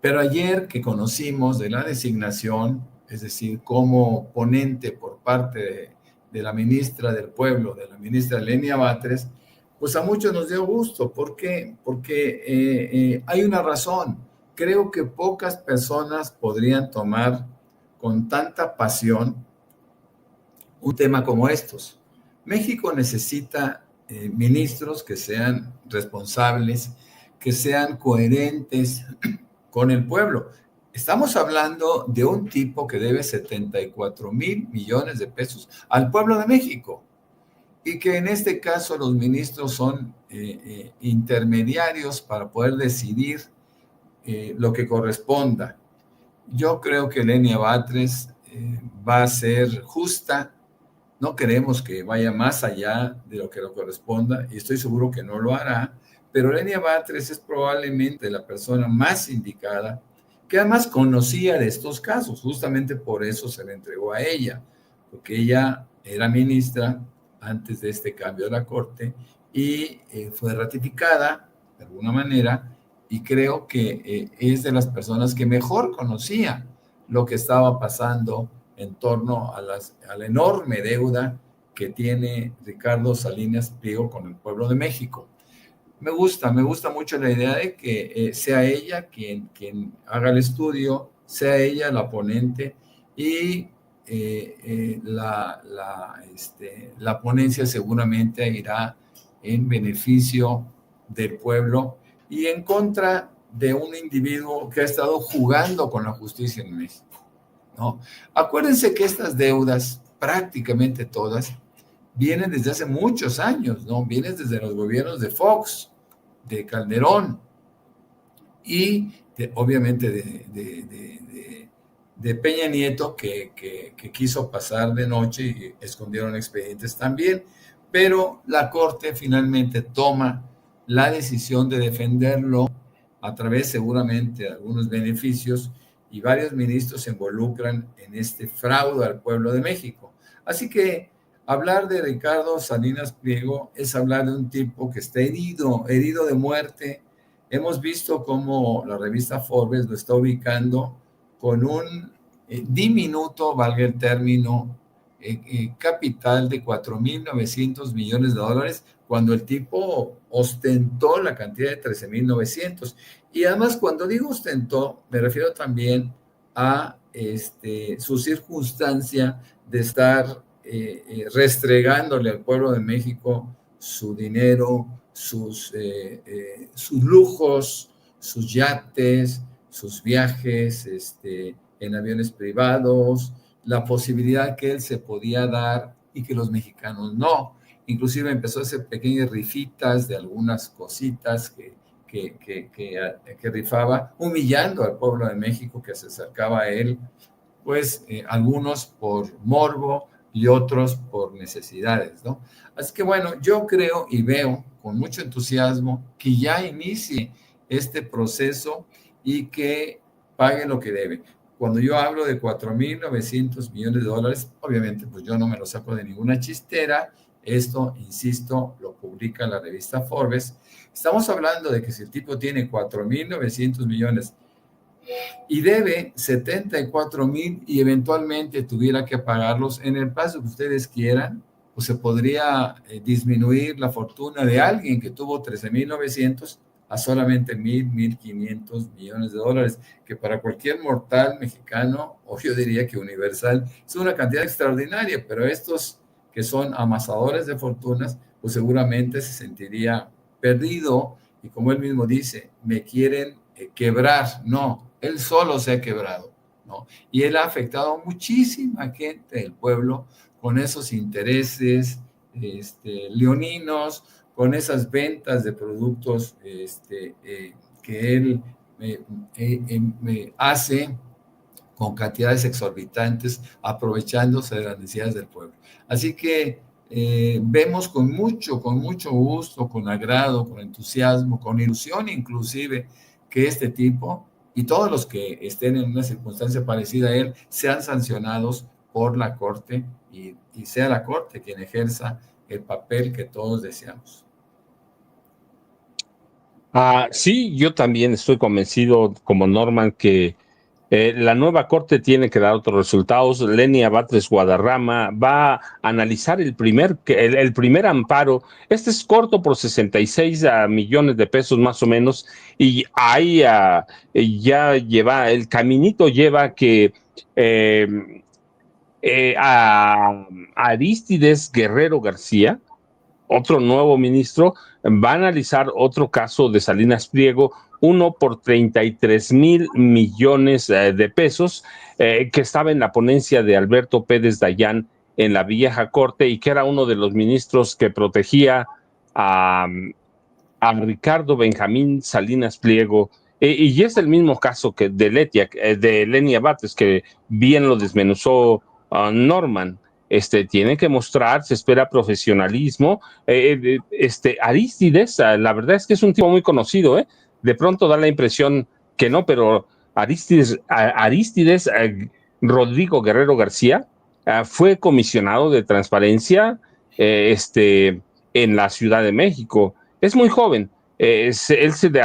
D: Pero ayer que conocimos de la designación, es decir, como ponente por parte de la ministra del Pueblo, de la ministra Lenia Batres, pues a muchos nos dio gusto. ¿Por qué? Porque hay una razón. Creo que pocas personas podrían tomar con tanta pasión un tema como estos. México necesita ministros que sean responsables, que sean coherentes con el pueblo. Estamos hablando de un tipo que debe 74,000 millones de pesos al pueblo de México y que en este caso los ministros son intermediarios para poder decidir lo que corresponda. Yo creo que Lenia Batres va a ser justa. No queremos que vaya más allá de lo que le corresponda y estoy seguro que no lo hará, pero Lenia Batres es probablemente la persona más indicada que además conocía de estos casos, justamente por eso se le entregó a ella, porque ella era ministra antes de este cambio de la Corte y fue ratificada de alguna manera y creo que es de las personas que mejor conocía lo que estaba pasando en torno a la enorme deuda que tiene Ricardo Salinas Pliego con el pueblo de México. Me gusta mucho la idea de que sea ella quien haga el estudio, sea ella la ponente y la ponencia seguramente irá en beneficio del pueblo y en contra de un individuo que ha estado jugando con la justicia en México, ¿no? Acuérdense que estas deudas, prácticamente todas, vienen desde hace muchos años, ¿no? Vienen desde los gobiernos de Fox, de Calderón y obviamente de Peña Nieto, que quiso pasar de noche y escondieron expedientes también, pero la Corte finalmente toma la decisión de defenderlo a través seguramente de algunos beneficios y varios ministros se involucran en este fraude al pueblo de México. Así que hablar de Ricardo Salinas Pliego es hablar de un tipo que está herido de muerte. Hemos visto cómo la revista Forbes lo está ubicando con un diminuto, valga el término, capital de 4,900 millones de dólares, cuando el tipo ostentó la cantidad de 13,900. Y además, cuando digo ostentó, me refiero también a su circunstancia de estar restregándole al pueblo de México su dinero, sus lujos, sus yates, sus viajes en aviones privados, la posibilidad que él se podía dar y que los mexicanos no. Inclusive empezó a hacer pequeñas rifitas de algunas cositas que rifaba, humillando al pueblo de México que se acercaba a él, pues algunos por morbo y otros por necesidades, ¿no? Así que bueno, yo creo y veo con mucho entusiasmo que ya inicie este proceso y que pague lo que debe. Cuando yo hablo de 4,900 millones de dólares, obviamente pues yo no me lo saco de ninguna chistera. Esto, insisto, lo publica la revista Forbes. Estamos hablando de que si el tipo tiene 4,900 millones y debe 74,000 y eventualmente tuviera que pagarlos en el plazo que ustedes quieran, pues se podría disminuir la fortuna de alguien que tuvo 13,900 a solamente 1,500 millones de dólares, que para cualquier mortal mexicano, o yo diría que universal, es una cantidad extraordinaria, pero estos que son amasadores de fortunas, pues seguramente se sentiría perdido y como él mismo dice, me quieren quebrar. No, él solo se ha quebrado, ¿no? Y él ha afectado a muchísima gente del pueblo con esos intereses leoninos, con esas ventas de productos que él hace con cantidades exorbitantes, aprovechándose de las necesidades del pueblo. Así que vemos con mucho gusto, con agrado, con entusiasmo, con ilusión inclusive, que este tipo y todos los que estén en una circunstancia parecida a él sean sancionados por la Corte y sea la Corte quien ejerza el papel que todos deseamos.
B: Sí, yo también estoy convencido, como Norman, que la nueva corte tiene que dar otros resultados. Lenia Batres Guadarrama va a analizar el primer amparo. Este es corto por 66 millones de pesos más o menos, y ahí ya lleva, el caminito lleva que eh, a Arístides Guerrero García, otro nuevo ministro, va a analizar otro caso de Salinas Pliego, uno por 33,000 millones de pesos, que estaba en la ponencia de Alberto Pérez Dayán en la vieja corte y que era uno de los ministros que protegía a, a Ricardo Benjamín Salinas Pliego. Y es el mismo caso que de Lenia Batres, que bien lo desmenuzó Norman. Tiene que mostrar, se espera profesionalismo. Arístides, la verdad es que es un tipo muy conocido, ¿eh? De pronto da la impresión que no, pero Arístides Rodrigo Guerrero García fue comisionado de transparencia en la Ciudad de México. Es muy joven. Él se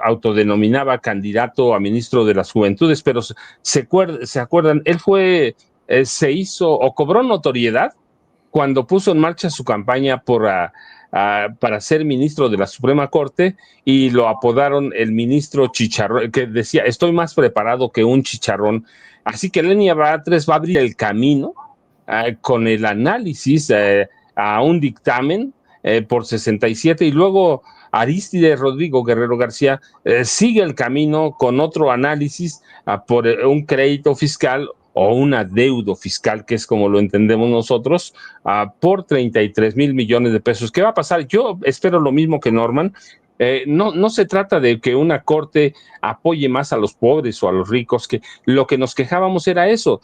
B: autodenominaba candidato a ministro de las Juventudes, pero se acuerdan, se hizo o cobró notoriedad cuando puso en marcha su campaña para ser ministro de la Suprema Corte, y lo apodaron el ministro Chicharrón, que decía, estoy más preparado que un chicharrón. Así que Lenia Batres va a abrir el camino con el análisis a un dictamen por 67, y luego Arístides Rodrigo Guerrero García sigue el camino con otro análisis por un crédito fiscal o un adeudo fiscal, que es como lo entendemos nosotros, por 33,000 millones de pesos. ¿Qué va a pasar? Yo espero lo mismo que Norman. No se trata de que una corte apoye más a los pobres o a los ricos, que lo que nos quejábamos era eso.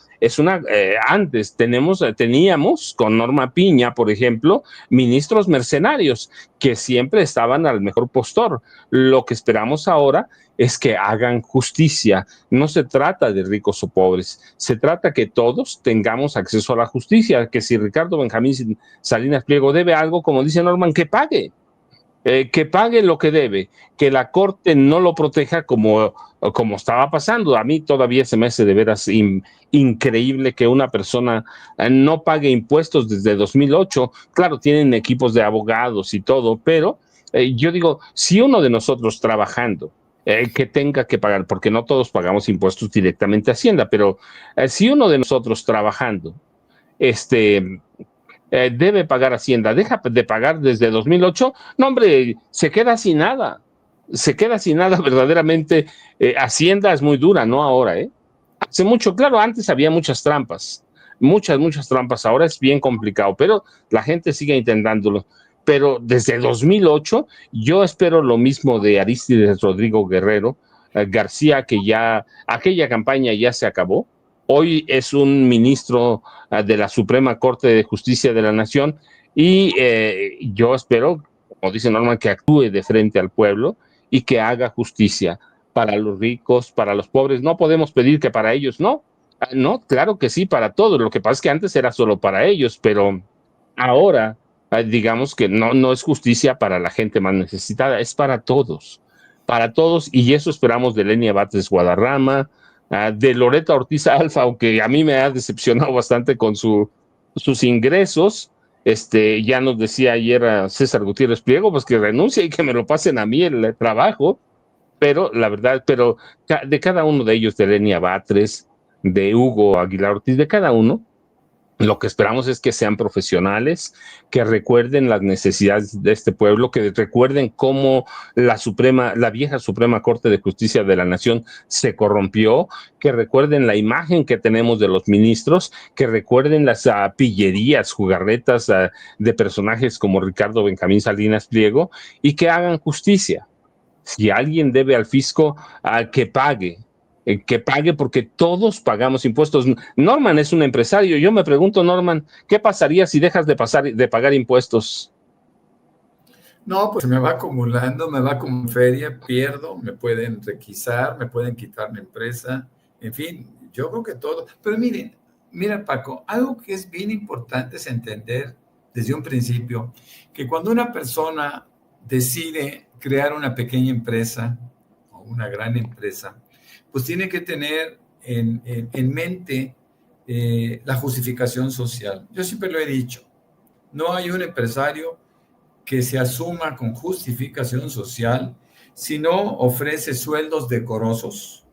B: Antes teníamos con Norma Piña, por ejemplo, ministros mercenarios que siempre estaban al mejor postor. Lo que esperamos ahora es que hagan justicia. No se trata de ricos o pobres, se trata que todos tengamos acceso a la justicia, que si Ricardo Benjamín Salinas Pliego debe algo, como dice Norman, que pague lo que debe, que la corte no lo proteja como estaba pasando. A mí todavía se me hace de veras increíble que una persona no pague impuestos desde 2008. Claro, tienen equipos de abogados y todo, pero yo digo, si uno de nosotros trabajando, que tenga que pagar, porque no todos pagamos impuestos directamente a Hacienda, pero si uno de nosotros trabajando, debe pagar Hacienda, deja de pagar desde 2008, no, hombre, se queda sin nada verdaderamente. Hacienda es muy dura, no ahora, ¿eh? Hace mucho, claro, antes había muchas trampas, ahora es bien complicado, pero la gente sigue intentándolo. Pero desde 2008 yo espero lo mismo de Arístides Rodrigo Guerrero García, que ya aquella campaña ya se acabó. Hoy es un ministro de la Suprema Corte de Justicia de la Nación, y yo espero, como dice Norman, que actúe de frente al pueblo y que haga justicia para los ricos, para los pobres. No podemos pedir que para ellos no. No, claro que sí, para todos. Lo que pasa es que antes era solo para ellos, pero ahora digamos que no es justicia para la gente más necesitada, es para todos, y eso esperamos de Lenia Batres Guadarrama, de Loreta Ortiz Alfa, aunque a mí me ha decepcionado bastante con sus ingresos. Ya nos decía ayer a César Gutiérrez Pliego, pues que renuncie y que me lo pasen a mí el trabajo, pero la verdad, de cada uno de ellos, de Lenia Batres, de Hugo Aguilar Ortiz, de cada uno, lo que esperamos es que sean profesionales, que recuerden las necesidades de este pueblo, que recuerden cómo la vieja Suprema Corte de Justicia de la Nación se corrompió, que recuerden la imagen que tenemos de los ministros, que recuerden las pillerías, jugarretas de personajes como Ricardo Benjamín Salinas Pliego, y que hagan justicia. Si alguien debe al fisco, que pague, porque todos pagamos impuestos. Norman es un empresario. Yo me pregunto, Norman, ¿qué pasaría si dejas de pagar impuestos?
D: No, pues me va acumulando, me va como feria, pierdo, me pueden requisar, me pueden quitar mi empresa, en fin, yo creo que todo. Pero mira Paco, algo que es bien importante es entender desde un principio que cuando una persona decide crear una pequeña empresa o una gran empresa, pues tiene que tener en mente la justificación social. Yo siempre lo he dicho, no hay un empresario que se asuma con justificación social si no ofrece sueldos decorosos,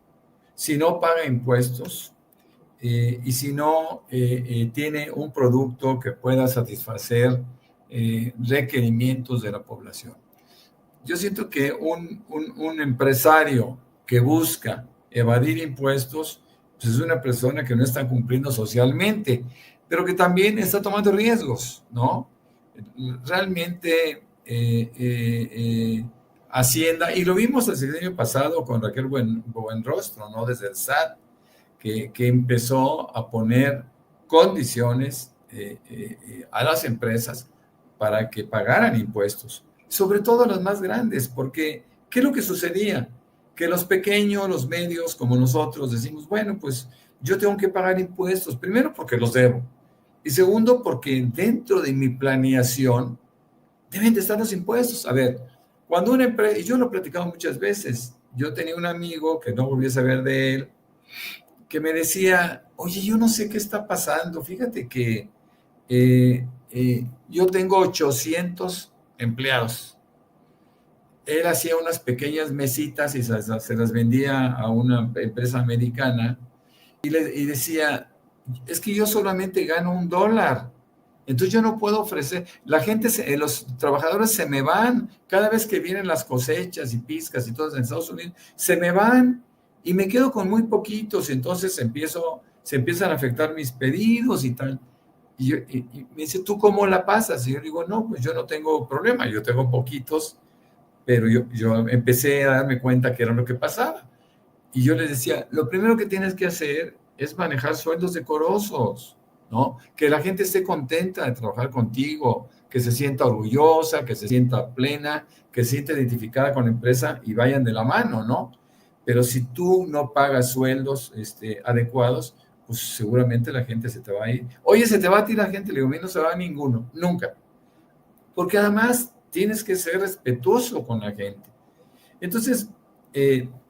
D: si no paga impuestos y si no tiene un producto que pueda satisfacer requerimientos de la población. Yo siento que un empresario que busca evadir impuestos, pues es una persona que no está cumpliendo socialmente, pero que también está tomando riesgos, ¿no? Realmente Hacienda, y lo vimos el año pasado con Raquel Buenrostro, ¿no? Desde el SAT, que empezó a poner condiciones a las empresas para que pagaran impuestos, sobre todo a las más grandes, porque ¿qué es lo que sucedía? Que los pequeños, los medios, como nosotros, decimos, bueno, pues yo tengo que pagar impuestos, primero porque los debo, y segundo porque dentro de mi planeación deben de estar los impuestos. A ver, cuando una empresa, y yo lo he platicado muchas veces, yo tenía un amigo que no volví a saber de él, que me decía, oye, yo no sé qué está pasando, fíjate que yo tengo 800 empleados. Él hacía unas pequeñas mesitas y se las vendía a una empresa americana y decía, es que yo solamente gano $1, entonces yo no puedo ofrecer, la gente, los trabajadores se me van, cada vez que vienen las cosechas y pizcas y todo en Estados Unidos, se me van y me quedo con muy poquitos, entonces se empiezan a afectar mis pedidos y tal. Y me dice, ¿tú cómo la pasas? Y yo digo, no, pues yo no tengo problema, yo tengo poquitos, pero yo empecé a darme cuenta que era lo que pasaba. Y yo les decía, lo primero que tienes que hacer es manejar sueldos decorosos, ¿no? Que la gente esté contenta de trabajar contigo, que se sienta orgullosa, que se sienta plena, que se sienta identificada con la empresa y vayan de la mano, ¿no? Pero si tú no pagas sueldos adecuados, pues seguramente la gente se te va a ir. Oye, se te va a tirar gente, le digo, no se va a ninguno, nunca. Porque además tienes que ser respetuoso con la gente. Entonces,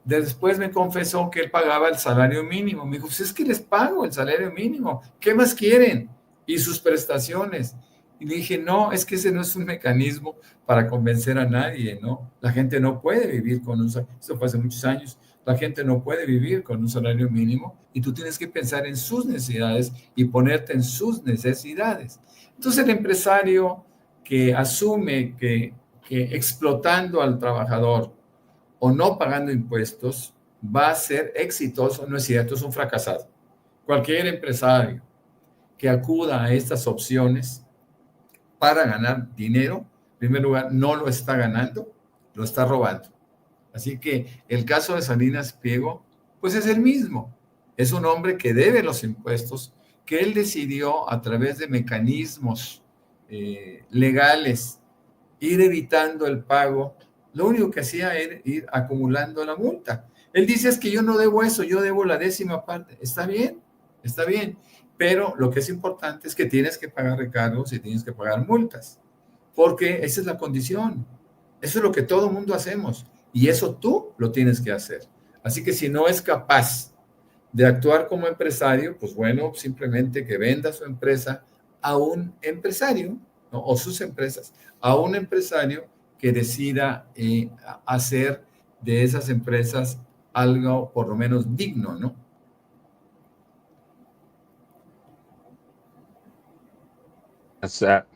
D: después me confesó que él pagaba el salario mínimo. Me dijo, pues es que les pago el salario mínimo. ¿Qué más quieren? Y sus prestaciones. Y le dije, no, es que ese no es un mecanismo para convencer a nadie, ¿no? La gente no puede vivir con un salario. Esto fue hace muchos años. La gente no puede vivir con un salario mínimo y tú tienes que pensar en sus necesidades y ponerte en sus necesidades. Entonces, el empresario que asume que explotando al trabajador o no pagando impuestos va a ser exitoso, no es cierto, es un fracasado. Cualquier empresario que acuda a estas opciones para ganar dinero, en primer lugar, no lo está ganando, lo está robando. Así que el caso de Salinas Pliego, pues es el mismo. Es un hombre que debe los impuestos, que él decidió a través de mecanismos legales ir evitando el pago. Lo único que hacía era ir acumulando la multa. Él dice, es que yo no debo eso, yo debo la 10ª parte. Está bien, pero lo que es importante es que tienes que pagar recargos y tienes que pagar multas, porque esa es la condición. Eso es lo que todo mundo hacemos y eso tú lo tienes que hacer. Así que si no es capaz de actuar como empresario, pues bueno, simplemente que venda su empresa a un empresario, ¿no? O sus empresas, a un empresario que decida hacer de esas empresas algo por lo menos digno, ¿no?
B: O sea,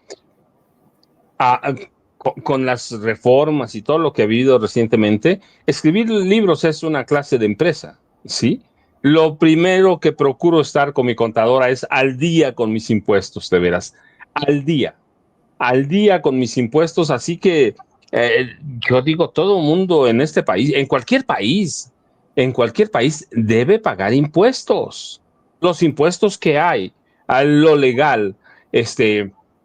B: con las reformas y todo lo que ha habido recientemente, escribir libros es una clase de empresa, ¿sí? Lo primero que procuro estar con mi contadora es al día con mis impuestos, de veras, al día con mis impuestos, así que yo digo, todo mundo en este país, en cualquier país debe pagar impuestos. Los impuestos que hay, a lo legal,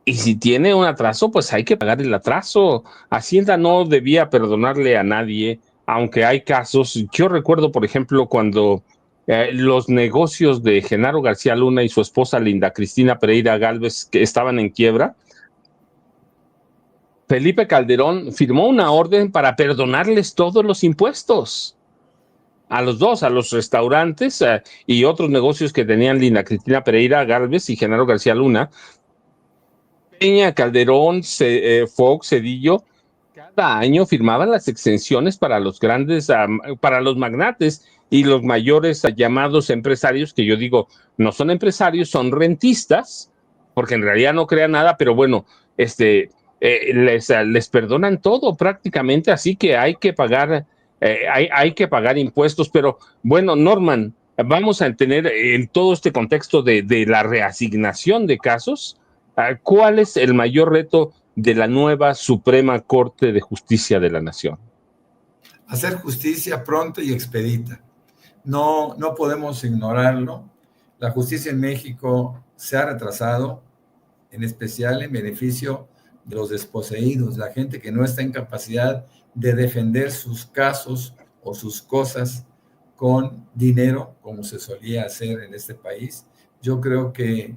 B: y si tiene un atraso, pues hay que pagar el atraso. Hacienda no debía perdonarle a nadie, aunque hay casos. Yo recuerdo, por ejemplo, cuando los negocios de Genaro García Luna y su esposa Linda Cristina Pereira Gálvez que estaban en quiebra, Felipe Calderón firmó una orden para perdonarles todos los impuestos a los dos, a los restaurantes y otros negocios que tenían Lina Cristina Pereira Gálvez y Genaro García Luna. Peña, Calderón, Fox, Cedillo, cada año firmaban las exenciones para los grandes, para los magnates y los mayores llamados empresarios, que yo digo, no son empresarios, son rentistas, porque en realidad no crean nada, pero bueno, les perdonan todo prácticamente, así que hay que pagar, hay que pagar impuestos. Pero bueno, Norman, vamos a tener en todo este contexto de la reasignación de casos, ¿cuál es el mayor reto de la nueva Suprema Corte de Justicia de la Nación?
D: Hacer justicia pronta y expedita. No podemos ignorarlo. La justicia en México se ha retrasado, en especial en beneficio de los desposeídos, la gente que no está en capacidad de defender sus casos o sus cosas con dinero, como se solía hacer en este país. Yo creo que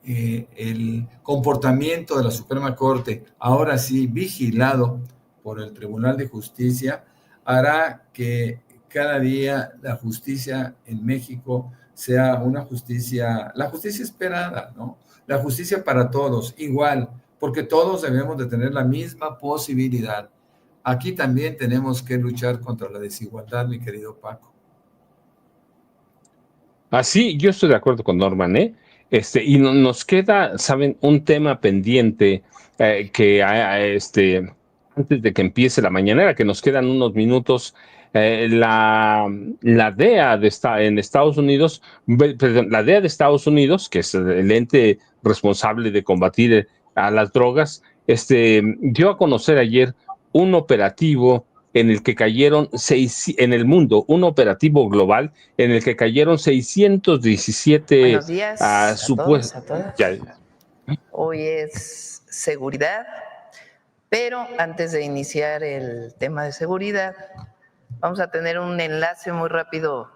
D: el comportamiento de la Suprema Corte, ahora sí vigilado por el Tribunal de Justicia, hará que cada día la justicia en México sea una justicia, la justicia esperada, ¿no? La justicia para todos, igual, porque todos debemos de tener la misma posibilidad. Aquí también tenemos que luchar contra la desigualdad, mi querido Paco.
B: Así, yo estoy de acuerdo con Norman, ¿eh? Y nos queda, ¿saben? Un tema pendiente que antes de que empiece la mañanera, que nos quedan unos minutos, la DEA en Estados Unidos, perdón, la DEA de Estados Unidos, que es el ente responsable de combatir a las drogas, dio a conocer ayer un operativo en el que cayeron en el mundo, un operativo global en el que cayeron 617
E: Buenos días a todos, a todas.
B: Ya.
E: Hoy es seguridad, pero antes de iniciar el tema de seguridad, vamos a tener un enlace muy rápido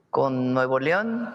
E: con Nuevo León,